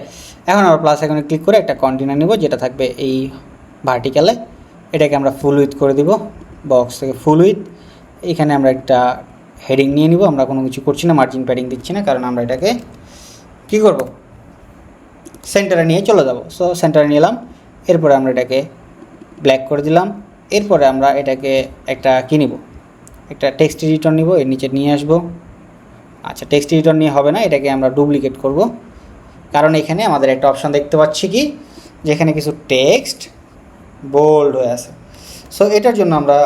এখন আমরা প্লাস এখানে ক্লিক করে একটা কন্টেনার নেব যেটা থাকবে এই ভার্টিক্যালে। এটাকে আমরা ফুল উইথ করে দিব, বক্স থেকে ফুল উইথ। এখানে আমরা একটা হেডিং নিয়ে নিব। আমরা কোনো কিছু করছি না, মার্জিন প্যাডিং দিচ্ছি না, কারণ আমরা এটাকে কী করব, সেন্টারে নিয়ে চলে যাব। সো সেন্টারে নিলাম। এরপরে আমরা এটাকে ব্ল্যাক করে দিলাম। এরপরে আমরা এটাকে একটা কী নিব, একটা টেক্সট এডিটর নিব, এর নিচে নিয়ে আসব। আচ্ছা, টেক্সট এডিটর নিয়ে হবে না, এটাকে আমরা ডুপ্লিকেট করব, কারণ এখানে আমাদের একটা অপশান দেখতে পাচ্ছি কি, যেখানে কিছু টেক্সট বোল্ড হয়ে আছে। সো এটার জন্য আমরা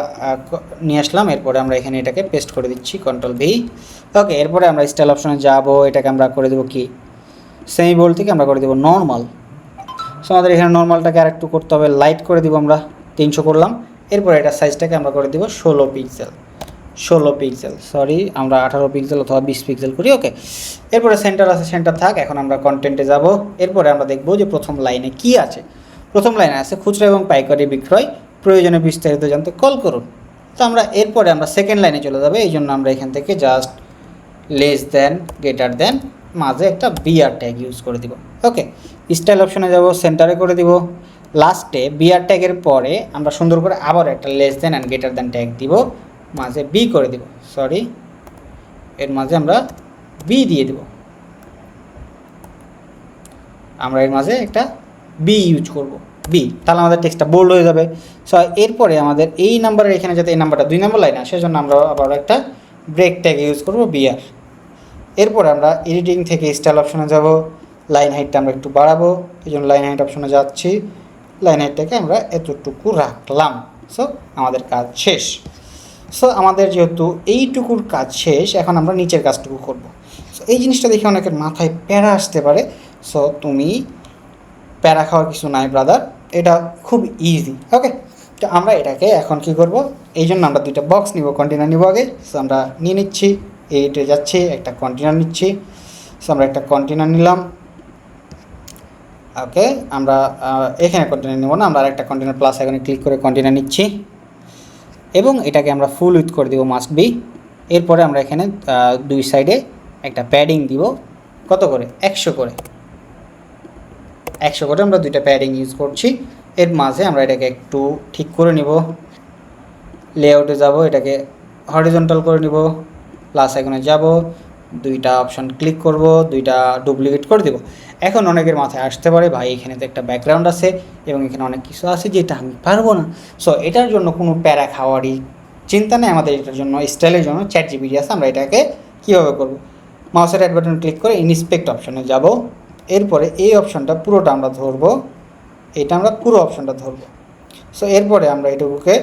নিয়ে আসলাম। এরপরে আমরা এখানে এটাকে পেস্ট করে দিচ্ছি, কন্ট্রোল ভি। ওকে, এরপরে আমরা স্টাইল অপশানে যাব। এটাকে আমরা করে দেবো কি, সেমি বোল্ড থেকে আমরা করে দেবো নর্মাল। সো আমাদের এখানে নর্মালটাকে আর একটু করতে হবে, লাইট করে দিব আমরা, 300 করলাম। এরপরে এটা সাইজটাকে আমরা করে দেবো 16 পিক্সেল, সরি আমরা 18 পিক্সেল অথবা 20 পিক্সেল করি। ওকে, এরপরে সেন্টার আছে, সেন্টার থাক। এখন আমরা কন্টেন্টে যাব। এরপরে আমরা দেখব যে প্রথম লাইনে কি আছে। প্রথম লাইনে আছে খুচরা এবং পাইকারি বিক্রয়, প্রয়োজনে বিস্তারিত জানতে কল করুন। তো আমরা এরপরে আমরা সেকেন্ড লাইনে চলে যাবে। এই জন্য আমরা এখান থেকে just less than, greater than, মাঝে একটা বিআর ট্যাগ ইউজ করে দিব। ওকে, স্টাইল অপশনে যাব, সেন্টারে করে দিব। লাস্টে বিআর ট্যাগের পরে আমরা সুন্দর করে আবার একটা less than and greater than tag দিব, মাঝে বি করে দিব, সরি এর মাঝে আমরা বি দিয়ে দেব। আমরা এর মাঝে একটা বি ইউজ করব, বি, তাহলে আমাদের টেক্সটটা বোল্ড হয়ে যাবে। সো এরপরে আমাদের এই নাম্বারের এখানে যাতে এই নাম্বারটা 2 নম্বর লাইন আসে, সেজন্য আমরা আবার একটা ব্রেক ট্যাগ ইউজ করব, বিআর। এরপরে আমরা এডিটিং থেকে স্টাইল অপশনে যাব। লাইন হাইটটা আমরা একটু বাড়াবো, এই জন্য লাইন হাইট অপশনে যাচ্ছি। লাইন হাইটটাকে আমরা এতটুকু রাখলাম। সো আমাদের কাজ শেষ। সো আমাদের যেহেতু এইটুকুর কাজ শেষ, এখন আমরা নিচের কাজটুকু করব। সো এই জিনিসটা দেখে অনেকের মাথায় প্যারা আসতে পারে। সো তুমি প্যারা খাওয়ার কিছু নাই ব্রাদার, এটা খুব ইজি। ওকে, তো আমরা এটাকে এখন কি করব, এই জন্য আমরা দুইটা বক্স নিব, কন্টেনার নিব আগে। সো আমরা নিয়ে নিচ্ছি, এইটা যাচ্ছি, একটা কন্টেনার নিচ্ছি। সো আমরা একটা কন্টেনার নিলাম। ওকে, আমরা এখানে কন্টেনার নেব না, আমরা আরেকটা কন্টেনার প্লাস এখানে ক্লিক করে কন্টেনার নিচ্ছি এবং এটাকে আমরা ফুল উইথ করে দেবো, মাস্ট বি। এরপরে আমরা এখানে দুই সাইডে একটা প্যাডিং দিব, কত করে, 100 করে, 100 করে আমরা দুইটা প্যাডিং ইউজ করছি। এর মাঝে আমরা এটাকে একটু ঠিক করে নিব, লেআউটে যাব, এটাকে হরিজন্টাল করে নিব, প্লাস এখানে যাব, দুইটা অপশান ক্লিক করব, দুইটা ডুপ্লিকেট করে দেব। এখন অনেকের মাথায় আসতে পারে, ভাই এখানে তো একটা ব্যাকগ্রাউন্ড আছে এবং এখানে অনেক কিছু আছে যেটা আমি পারবো না। সো এটার জন্য কোনো প্যারা খাওয়ারই চিন্তা নেই, আমাদের এটার জন্য স্টাইলের জন্য ChatGPT আছে। আমরা এটাকে কীভাবে করব, মাউসের রাইট বাটন ক্লিক করে ইনস্পেক্ট অপশানে যাব। এরপরে এই অপশানটা পুরোটা আমরা ধরবো, এটা আমরা পুরো অপশানটা ধরবো। সো এরপরে আমরা এটুকুকে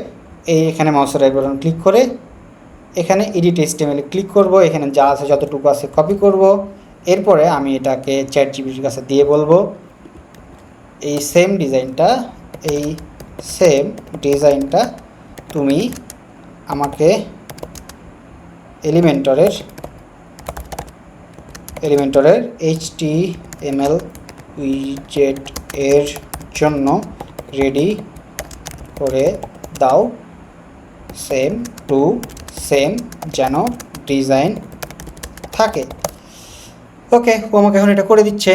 এখানে মাউসের রাইট বাটন ক্লিক করে এখানে এডিট HTML ক্লিক করব, এখানে যা আছে যতটুকু আছে কপি করব। এরপরে আমি এটাকে ChatGPTর কাছে দিয়ে বলবো, এই সেম ডিজাইনটা তুমি আমাকে এলিমেন্টরের HTML উইজেট এর জন্য রেডি করে দাও, সেম টু সেম যেন ডিজাইন থাকে। ওকে, ও আমাকে এখন এটা করে দিচ্ছে,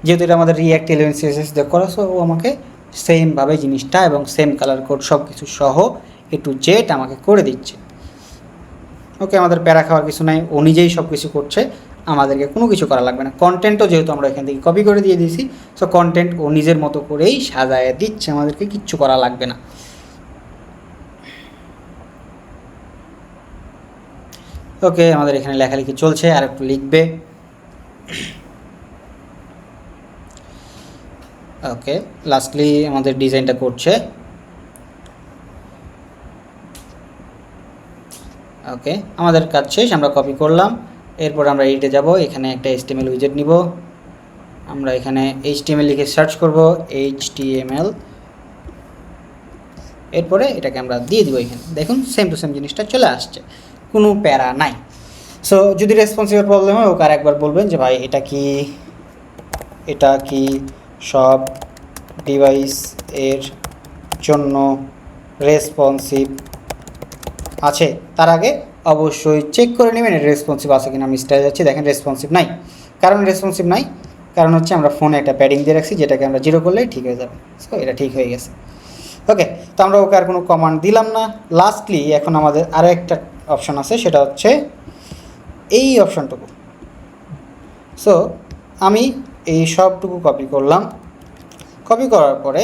যেহেতু এটা আমাদের React 11 CSS দিয়ে করা, সো ও আমাকে সেমভাবে জিনিসটা এবং সেম কালার কোড সব কিছু সহ A to Z আমাকে করে দিচ্ছে। ওকে, আমাদের প্যারা খাওয়ার কিছু নাই, ও নিজেই সব কিছু করছে, আমাদেরকে কোনো কিছু করা লাগবে না। কন্টেন্টও যেহেতু আমরা এখান থেকে কপি করে দিয়ে দিয়েছি, সো কন্টেন্ট ও নিজের মতো করেই সাজায় দিচ্ছে, আমাদেরকে কিচ্ছু করা লাগবে না। ওকে, আমাদের এখানে লেখালেখি চলছে, আর একটু লিখবে। ওকে, লাস্টলি আমাদের ডিজাইনটা করছে। ওকে, আমাদের কাজ শেষ, আমরা কপি করলাম। এরপর আমরা এডিটে যাব, এখানে একটা HTML উইজেট নিব, আমরা এখানে HTML লিখে সার্চ করব, HTML। এরপরে এটাকে আমরা দিয়ে দিব, এখানে দেখুন সেম টু সেম জিনিসটা চলে আসছে, কোনো প্যারা নাই। সো যদি রেসপন্সিভের প্রবলেম হয় ওকে আরেকবার বলবেন যে ভাই এটা কি সব ডিভাইস এর জন্য রেসপন্সিভ আছে। তার আগে অবশ্যই চেক করে নেবেন এটা রেসপন্সিভ আছে কিনা। আমি স্টাইল যাচ্ছি, দেখেন রেসপন্সিভ নাই। রেসপন্সিভ নাই কারণ হচ্ছে আমরা ফোনে একটা প্যাডিং দিয়ে রাখছি, যেটাকে আমরা 0 করলেই ঠিক হয়ে যাবে। সো এটা ঠিক হয়ে গেছে। ওকে, তো আমরা ওকে আর কোনো কমান্ড দিলাম না। লাস্টলি এখন আমাদের আরও একটা অপশান আছে, সেটা হচ্ছে এই অপশানটুকু। সো আমি এই সবটুকু কপি করলাম, কপি করার পরে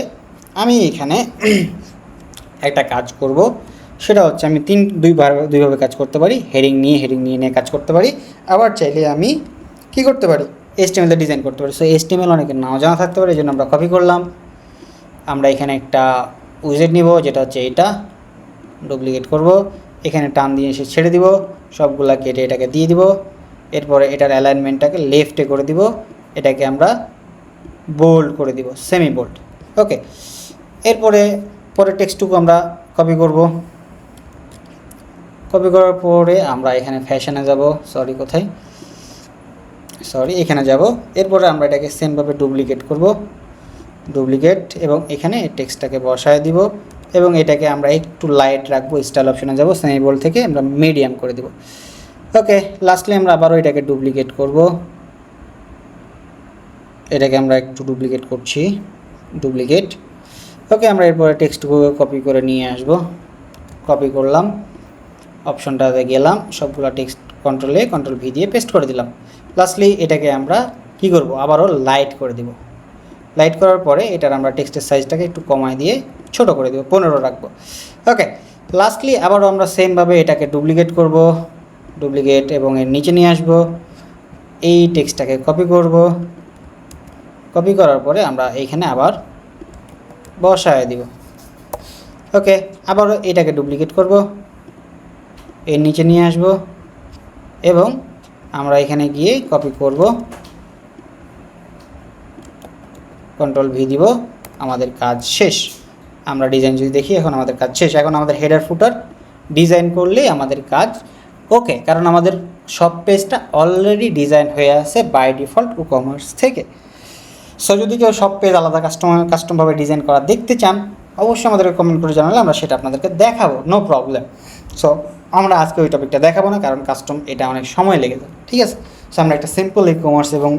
আমি এখানে একটা কাজ করব, সেটা হচ্ছে আমি দুইভাবে কাজ করতে পারি। হেডিং নিয়ে কাজ করতে পারি, আবার চাইলে আমি কি করতে পারি, HTML ডিজাইন করতে পারি। সো HTML অনেকের নাও জানা থাকতে পারে, এই জন্য আমরা কপি করলাম। আমরা এখানে একটা উইজেট নিব, যেটা হচ্ছে এইটা, ডুপ্লিকেট করব, এখানে টান দিয়ে এসে ছেড়ে দিব, সবগুলা কেটে এটাকে দিয়ে দিব। এরপরে এটার অ্যালাইনমেন্টটাকে লেফটে করে দিব, এটাকে আমরা বোল্ড করে দিব, সেমি বোল্ড। ওকে, এরপরে টেক্সটটুকু আমরা কপি করব। কপি করার পরে আমরা এখানে ফ্যাশনে যাব, এখানে যাব। এরপরে আমরা এটাকে সেমভাবে ডুপ্লিকেট করব, এবং এখানে টেক্সটটাকে বসায় দিব এবং এটাকে আমরা একটু লাইট রাখবো। স্টাইল অপশনে যাব, সেমি বোল্ড থেকে আমরা মিডিয়াম করে দেব। ওকে, লাস্টলি আমরা আবারও এটাকে ডুপ্লিকেট করব, এটাকে আমরা একটু ডুপ্লিকেট করছি, ওকে, আমরা এরপরে টেক্সটটুকু কপি করে নিয়ে আসব। কপি করলাম, অপশনটাতে গেলাম, সবগুলো টেক্সট কন্ট্রোল ভি দিয়ে পেস্ট করে দিলাম। লাস্টলি এটাকে আমরা কি করব, আবারও লাইট করে দেব। লাইট করার পরে এটার আমরা টেক্সটের সাইজটাকে একটু কমায় দিয়ে ছোট করে দেব, 15 রাখবো। ওকে, লাস্টলি আবারও আমরা সেমভাবে এটাকে ডুপ্লিকেট করব, এবং এর নিচে নিয়ে আসব। এই টেক্সটটাকে কপি করব, কপি করার পরে আমরা এইখানে আবার বসায় দিব। ওকে, আবারও এটাকে ডুপ্লিকেট করব, এর নিচে নিয়ে আসব এবং আমরা এখানে গিয়ে কপি করব, কন্ট্রোল ভি দিব, আমাদের কাজ শেষ। আমরা ডিজাইন যদি দেখি, এখন আমাদের কাজ শেষ। এখন আমাদের হেডার ফুটার ডিজাইন করলেই আমাদের কাজ ওকে, কারণ আমাদের সব পেজটা অলরেডি ডিজাইন হয়ে আছে বাই ডিফল্ট WooCommerce থেকে। সো যদি কেউ সব পেজ আলাদা কাস্টমভাবে ডিজাইন করা দেখতে চান, অবশ্যই আমাদেরকে কমেন্ট করে জানালে আমরা সেটা আপনাদেরকে দেখাবো, নো প্রবলেম। সো আমরা আজকে ওই টপিকটা দেখাবো না, কারণ কাস্টম এটা অনেক সময় লেগে যায়, ঠিক আছে। সো আমরা একটা সিম্পল ই-কমার্স এবং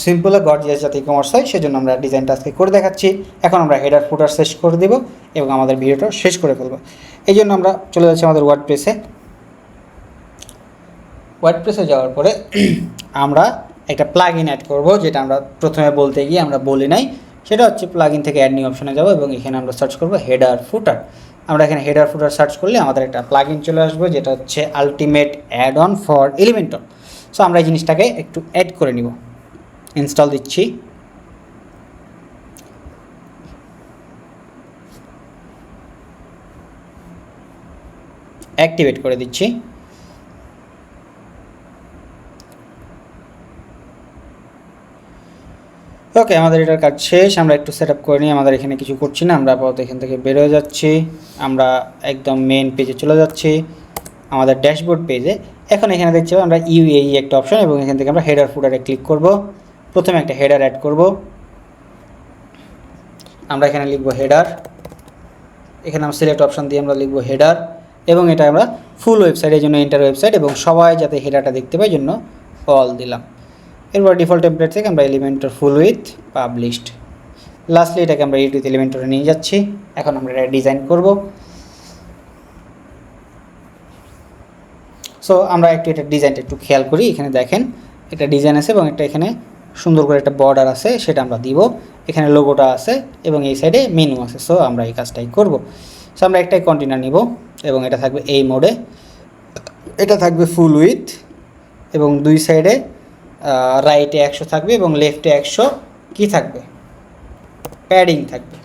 সিম্পল গর্জিয়াস যাতে ই-কমার্স হয় সেজন্য আমরা ডিজাইনটা আজকে করে দেখাচ্ছি। এখন আমরা হেডার ফুটার শেষ করে দেবো এবং আমাদের ভিডিওটা শেষ করে ফেলবো। এই জন্য আমরা চলে যাচ্ছি আমাদের ওয়ার্ডপ্রেসে যাওয়ার পরে আমরা একটা প্লাগ ইন অ্যাড করবো, যেটা আমরা প্রথমে বলতে গিয়ে আমরা বলি নাই। সেটা হচ্ছে প্লাগ ইন থেকে অ্যাড নিউ অপশনে যাবো এবং এখানে আমরা সার্চ করবো হেডার ফুটার। আমরা এখানে হেডার ফুটার সার্চ করলে আমাদের একটা প্লাগ ইন চলে আসবে, যেটা হচ্ছে ultimate add on for Elementor. So আমরা এই জিনিসটাকে একটু অ্যাড করে নিব। ইনস্টল দিচ্ছি, অ্যাক্টিভেট করে দিচ্ছি। ওকে, আমাদের এটার কাজ শেষ। আমরা একটু সেট আপ করে নিই, আমাদের এখানে কিছু করছি না, আমরা আপাতত এখান থেকে বের হয়ে যাচ্ছি। আমরা একদম মেন পেজে চলে যাচ্ছি, আমাদের ড্যাশবোর্ড পেজে। এখন এখানে দেখছি আমরা ইউএই একটা অপশন এবং এখান থেকে আমরা হেডার ফুটারে ক্লিক করব। প্রথমে একটা হেডার অ্যাড করব। আমরা এখানে লিখব হেডার, এখানে আমরা সিলেক্ট অপশন দিয়ে আমরা লিখব হেডার এবং এটা আমরা ফুল ওয়েবসাইটের জন্য এন্টার ওয়েবসাইট এবং সবাই যাতে হেডারটা দেখতে পায় জন্য অল দিলাম। এরপর ডিফল্ট টেমপ্লেট থেকে আমরা Elementor full with published. Lastly এটাকে আমরা এডিট উইথ এলিমেন্টরে নিয়ে যাচ্ছি। এখন আমরা এটা ডিজাইন করব। সো আমরা একটু এটা ডিজাইনটা একটু খেয়াল করি। এখানে দেখেন একটা ডিজাইন আছে এবং একটা এখানে সুন্দর করে একটা বর্ডার আছে, সেটা আমরা দিব। এখানে লোগোটা আছে এবং এই সাইডে মেনু আছে। সো আমরা এই কাজটাই করব। সো আমরা একটাই কন্টেনার নিব এবং এটা থাকবে এই মোডে, এটা থাকবে ফুল উইথ এবং দুই সাইডে রাইটে 100 থাকবে এবং লেফটে 100 কি থাকবে, প্যাডিং থাকবে।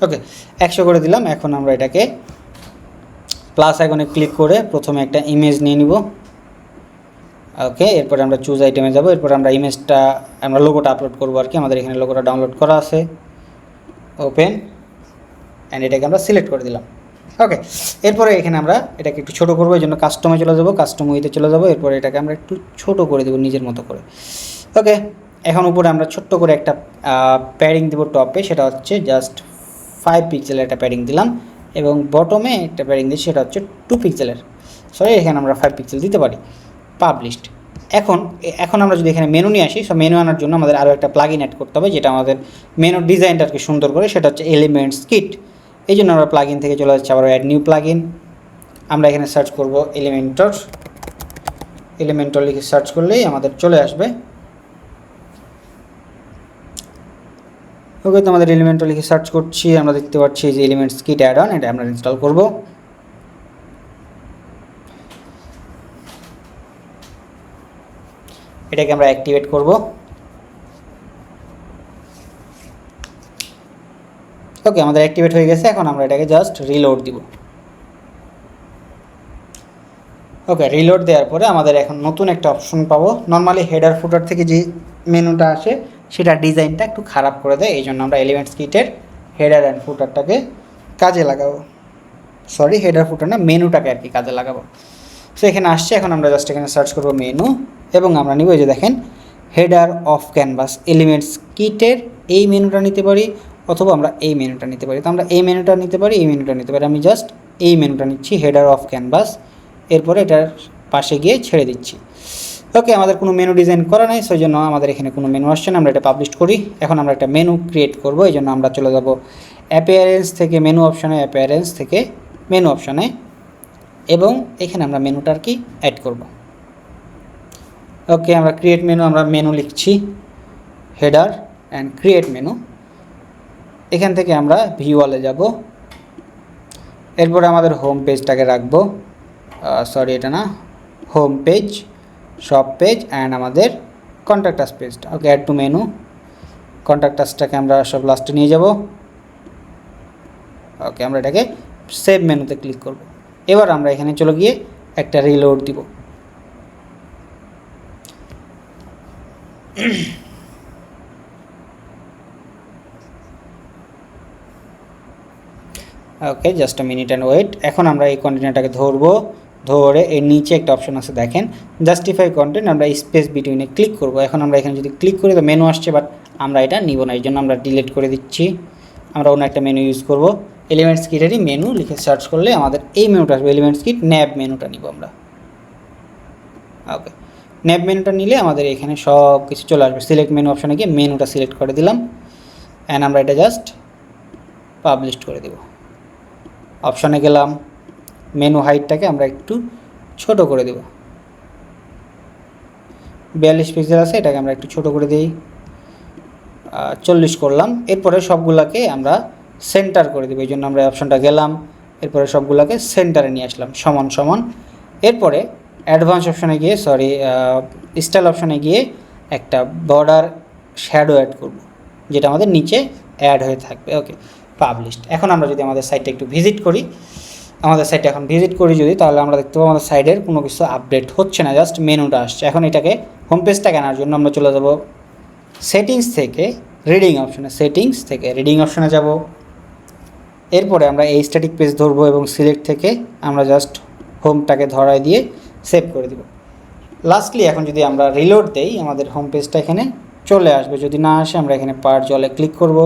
ওকে, 100 করে দিলাম। এখন আমরা এটাকে প্লাস আইকনে ক্লিক করে প্রথমে একটা ইমেজ নিয়ে নিব। ওকে, এরপরে আমরা চুজ আইটেমে যাব। এরপর আমরা ইমেজটা, আমরা লোগোটা আপলোড করবো আর কি। আমাদের এখানে লোগোটা ডাউনলোড করা আছে। ওপেন অ্যান্ড এটাকে আমরা সিলেক্ট করে দিলাম। ওকে, এরপরে এখানে আমরা এটাকে একটু ছোটো করবো, এই জন্য কাস্টমে চলে যাবো, কাস্টম উইথে চলে যাবো। এরপরে এটাকে আমরা একটু ছোটো করে দেবো নিজের মতো করে। ওকে, এখন উপরে আমরা ছোট্ট করে একটা প্যাডিং দেবো টপে, সেটা হচ্ছে জাস্ট 5 পিক্সেলের একটা প্যাডিং দিলাম এবং বটমে একটা প্যাডিং দিচ্ছি, সেটা হচ্ছে 2 পিক্সেলের। সরি, এখানে আমরা 5 পিক্সেল দিতে পারি। পাবলিশড। এখন আমরা যদি এখানে মেনু নিয়ে আসি, সো মেনু আনার জন্য আমাদের আরও একটা প্লাগ ইন অ্যাড করতে হবে, যেটা আমাদের মেনু ডিজাইনটাকে সুন্দর করে, সেটা হচ্ছে এলিমেন্টস কিট। এই জন্য আমরা প্লাগ ইন থেকে চলে যাচ্ছি আবার অ্যাড নিউ প্লাগ ইন। আমরা এখানে সার্চ করব এলিমেন্টর লিখে সার্চ করলেই আমাদের চলে আসবে। ওকে, তো আমাদের এলিমেন্টর লিখে সার্চ করছি, আমরা দেখতে পাচ্ছি যে এলিমেন্টস কিট অ্যাড অন, এটা আমরা ইনস্টল করব। এটাকে আমরা অ্যাক্টিভেট করব। ওকে, আমাদের অ্যাক্টিভেট হয়ে গেছে। এখন আমরা এটাকে জাস্ট রিলোড দিব। ওকে, রিলোড দেওয়ার পরে আমাদের এখন নতুন একটা অপশন পাবো। নর্মালি হেডার ফুটার থেকে যে মেনুটা আসে সেটা ডিজাইনটা একটু খারাপ করে দেয়, এই জন্য আমরা এলিমেন্টস কিটের হেডার অ্যান্ড ফুটারটাকে কাজে লাগাবো। সরি, হেডার ফুটার না, মেনুটাকে আর কি কাজে লাগাবো। সো এখানে আসছে, এখন আমরা জাস্ট এখানে সার্চ করবো মেনু এবং আমরা নিব, এই যে দেখেন হেডার অফ ক্যানভাস এলিমেন্টস কিটের এই মেনুটা নিতে পারি অথবা আমরা এই মেনুটা নিতে পারি। তো আমরা এই মেনুটা নিতে পারি, এই মেনুটা নিতে পারি। আমি জাস্ট এই মেনুটা নিচ্ছি, হেডার অফ ক্যানভাস। এরপরে এটার পাশে গিয়ে ছেড়ে দিচ্ছি। ওকে, আমাদের কোনো মেনু ডিজাইন করা নাই, সেই জন্য আমাদের এখানে কোনো মেনু আসছে না। আমরা এটা পাবলিশ করি। এখন আমরা একটা মেনু ক্রিয়েট করব, এই জন্য আমরা চলে যাব অ্যাপিয়ারেন্স থেকে মেনু অপশানে, অ্যাপিয়ারেন্স থেকে মেনু অপশানে এবং এখানে আমরা মেনুটা আর কি অ্যাড করব। ওকে, আমরা ক্রিয়েট মেনু, আমরা মেনু লিখছি হেডার অ্যান্ড ক্রিয়েট মেনু। এখান থেকে আমরা ভিউ ওয়ালে যাব। এরপরে আমাদের হোম পেজটাকে রাখবো, সরি এটা না, home page, shop page and আমাদের কন্ট্যাক্ট আস পেজটা। ওকে, অ্যাড টু মেনু, কন্ট্যাক্ট আসটাকে আমরা সব লাস্টে নিয়ে যাব। ওকে, আমরা এটাকে সেভ মেনুতে ক্লিক করব। এবার আমরা এখানে চলে গিয়ে একটা রিলোড দিব। Okay, just a minute and wait. এখন আমরা এই কন্টেনারটাকে ধরবো, ধরে এর নিচে একটা অপশন আছে দেখেন জাস্টিফাই কন্টেন্ট, আমরা স্পেস বিটুইনে ক্লিক করব। এখন আমরা এখানে যদি ক্লিক করি তো মেনু আসছে, বাট আমরা এটা নিব না, এই জন্য আমরা ডিলিট করে দিচ্ছি। আমরা অন্য একটা মেনু ইউজ করব। এলিমেন্টস কিটেরই মেনু লিখে সার্চ করলে আমাদের এই মেনুটা আসবে, এলিমেন্টস কিট ন্যাব মেনুটা নিব আমরা। ওকে, ন্যাব মেনুটা নিলে আমাদের এখানে সব কিছু চলে আসবে। সিলেক্ট মেনু অপশানে গিয়ে মেনুটা সিলেক্ট করে দিলাম, অ্যান্ড আমরা এটা জাস্ট পাবলিশ করে দেব। অপশানে গেলাম, মেনু হাইটটাকে আমরা একটু ছোট করে দেব, 42 পিক্সেল আছে, এটাকে আমরা একটু ছোট করে দিই, 40 করলাম। এরপরে সবগুলোকে আমরা সেন্টার করে দেবো, এই জন্য আমরা অপশানটা গেলাম, এরপরে সবগুলোকে সেন্টারে নিয়ে আসলাম সমান সমান। এরপরে অ্যাডভান্স অপশানে গিয়ে স্টাইল অপশানে গিয়ে একটা বর্ডার শ্যাডো অ্যাড করব, যেটা আমাদের নিচে অ্যাড হয়ে থাকবে। ওকে, পাবলিশড। এখন আমরা যদি আমাদের সাইটটা একটু ভিজিট করি, আমাদের সাইটে এখন ভিজিট করি যদি, তাহলে আমরা দেখতে পাবো আমাদের সাইটের কোনো কিছু আপডেট হচ্ছে না, জাস্ট মেনুটা আসছে। এখন এটাকে হোম পেজটাকে আনার জন্য আমরা চলে যাব সেটিংস থেকে রিডিং অপশানে, সেটিংস থেকে রিডিং অপশানে যাব। এরপরে আমরা এই স্ট্যাটিক পেজ ধরবো এবং সিলেক্ট থেকে আমরা জাস্ট হোমটাকে ধরায় দিয়ে সেভ করে দিব। লাস্টলি এখন যদি আমরা রিলোড দেই, আমাদের হোম পেজটা এখানে চলে আসবে। যদি না আসে আমরা এখানে পার জলে ক্লিক করব।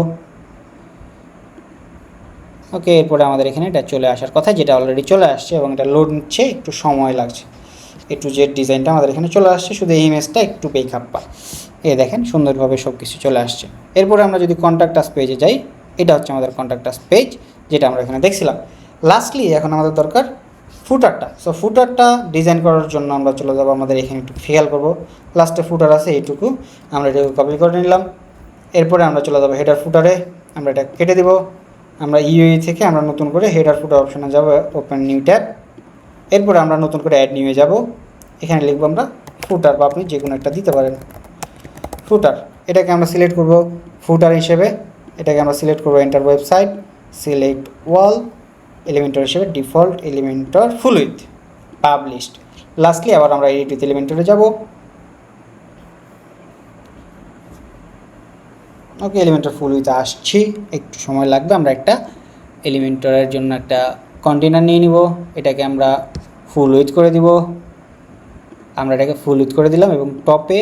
ওকে, এরপরে আমাদের এখানে এটা চলে আসার কথা, যেটা অলরেডি চলে আসছে এবং এটা লোড নিচ্ছে, একটু সময় লাগছে। একটু জেড ডিজাইনটা আমাদের এখানে চলে আসছে, শুধু এই ইমেজটা একটু বেখাপ্পা। দেখেন সুন্দরভাবে সব কিছু চলে আসছে। এরপরে আমরা যদি কন্ট্যাক্ট আস পেজে যাই, এটা হচ্ছে আমাদের কন্ট্যাক্ট আস পেজ, যেটা আমরা এখানে দেখছিলাম। লাস্টলি এখন আমাদের দরকার ফুটারটা। সো ফুটারটা ডিজাইন করার জন্য আমরা চলে যাবো, আমাদের এখানে একটু খেয়াল করবো, লাস্টে ফুটার আছে এইটুকু, আমরা এটাকে কপি করে নিলাম। এরপরে আমরা চলে যাবো হেডার ফুটারে, আমরা এটা কেটে দেবো। আমরা ইউই থেকে আমরা নতুন করে হেডার ফুটার অপশানে যাব, ওপেন নিউ ট্যাব। এরপরে আমরা নতুন করে অ্যাড নিউয়ে যাব, এখানে লিখবো আমরা ফুটার, বা আপনি যে কোনো একটা দিতে পারেন ফুটার। এটাকে আমরা সিলেক্ট করব ফুটার হিসেবে, এটাকে আমরা সিলেক্ট করবো এন্টার ওয়েবসাইট, সিলেক্ট ওয়াল, এলিমেন্টর হিসেবে default Elementor full with, published. Lastly আবার আমরা এডিট উইথ এলিমেন্টরে যাব। ওকে, এলিমেন্টর ফুল উইথ আসছি, একটু সময় লাগবে। আমরা একটা এলিমেন্টরের জন্য একটা কন্টেনার নিয়ে নিব, এটাকে আমরা ফুল উইথ করে দিব। আমরা এটাকে ফুল উইথ করে দিলাম এবং টপে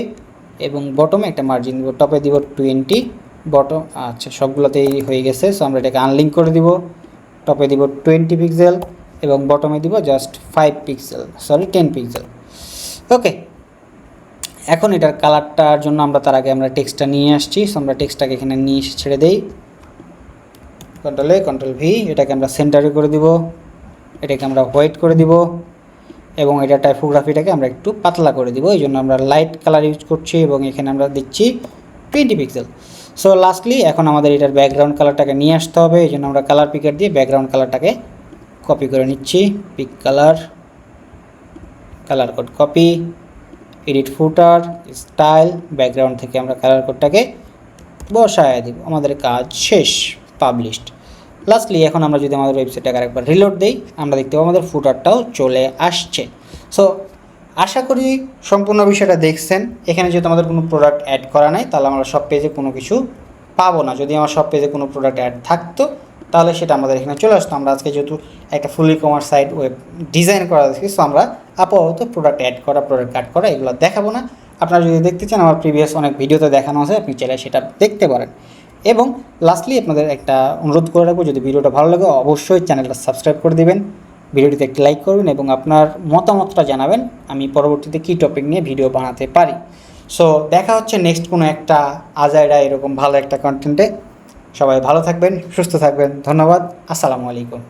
এবং বটমে একটা মার্জিন দিব। টপে দিব 20, বটম আচ্ছা সবগুলোতেই হয়ে গেছে। সো আমরা এটাকে আনলিঙ্ক করে দিব। টপে দিব 20 পিক্সেল এবং বটমে দিব জাস্ট 10 পিক্সেল। ওকে, এখন এটার কালারটার জন্য আমরা তার আগে আমরা টেক্সটটা নিয়ে আসছি। সো আমরা টেক্সটটাকে এখানে নিয়ে এসে ছেড়ে দেই, কন্ট্রোল ভি। এটাকে আমরা সেন্টারে করে দিব, এটাকে আমরা হোয়াইট করে দিব এবং এটা টাইপোগ্রাফিটাকে আমরা একটু পাতলা করে দিব। এই জন্য আমরা লাইট কালার ইউজ করছি এবং এখানে আমরা দিচ্ছি 20 পিক্সেল। সো লাস্টলি এখন আমাদের এটার ব্যাকগ্রাউন্ড কালারটাকে নিয়ে আসতে হবে, এই জন্য আমরা কালার পিকার দিয়ে ব্যাকগ্রাউন্ড কালারটাকে কপি করে নিচ্ছি। Pick colour, colour code copy, edit footer, style, background থেকে আমরা কালার কোডটাকে বসায় দিব। আমাদের কাজ শেষ, পাবলিশড। লাস্টলি এখন আমরা যদি আমাদের ওয়েবসাইটটাকে আরেকবার রিলোড দিই, আমরা দেখতে পাবো আমাদের ফুটারটাও চলে আসছে। সো আশা করি সম্পূর্ণ বিষয়টা দেখছেন। এখানে যেহেতু আমাদের কোনো প্রোডাক্ট অ্যাড করা নাই, তাহলে আমরা সব পেজে কোনো কিছু পাবো না। যদি আমার সব পেজে কোনো প্রোডাক্ট অ্যাড থাকতো, তাহলে সেটা আমাদের এখানে চলে আসতো। আমরা আজকে যেহেতু একটা full e commerce site web design করা দেখি, সো আমরা আপাতত প্রোডাক্ট অ্যাড করা, প্রোডাক্ট কাট করা এগুলো দেখাবো না। আপনারা যদি দেখতে চান, আমার প্রিভিয়াস অনেক ভিডিওতে দেখানো আছে, আপনি চাইলে সেটা দেখতে পারেন। এবং লাস্টলি আপনাদের একটা অনুরোধ করে রাখবো, যদি ভিডিওটা ভালো লাগে অবশ্যই চ্যানেলটা সাবস্ক্রাইব করে দেবেন, ভিডিওটিতে একটি লাইক করবেন এবং আপনার মতামতটা জানাবেন আমি পরবর্তীতে কী টপিক নিয়ে ভিডিও বানাতে পারি। সো দেখা হচ্ছে নেক্সট কোনো একটা আজাইরা এরকম ভালো একটা কন্টেন্টে। সবাই ভালো থাকবেন, সুস্থ থাকবেন। ধন্যবাদ। আসসালামু আলাইকুম।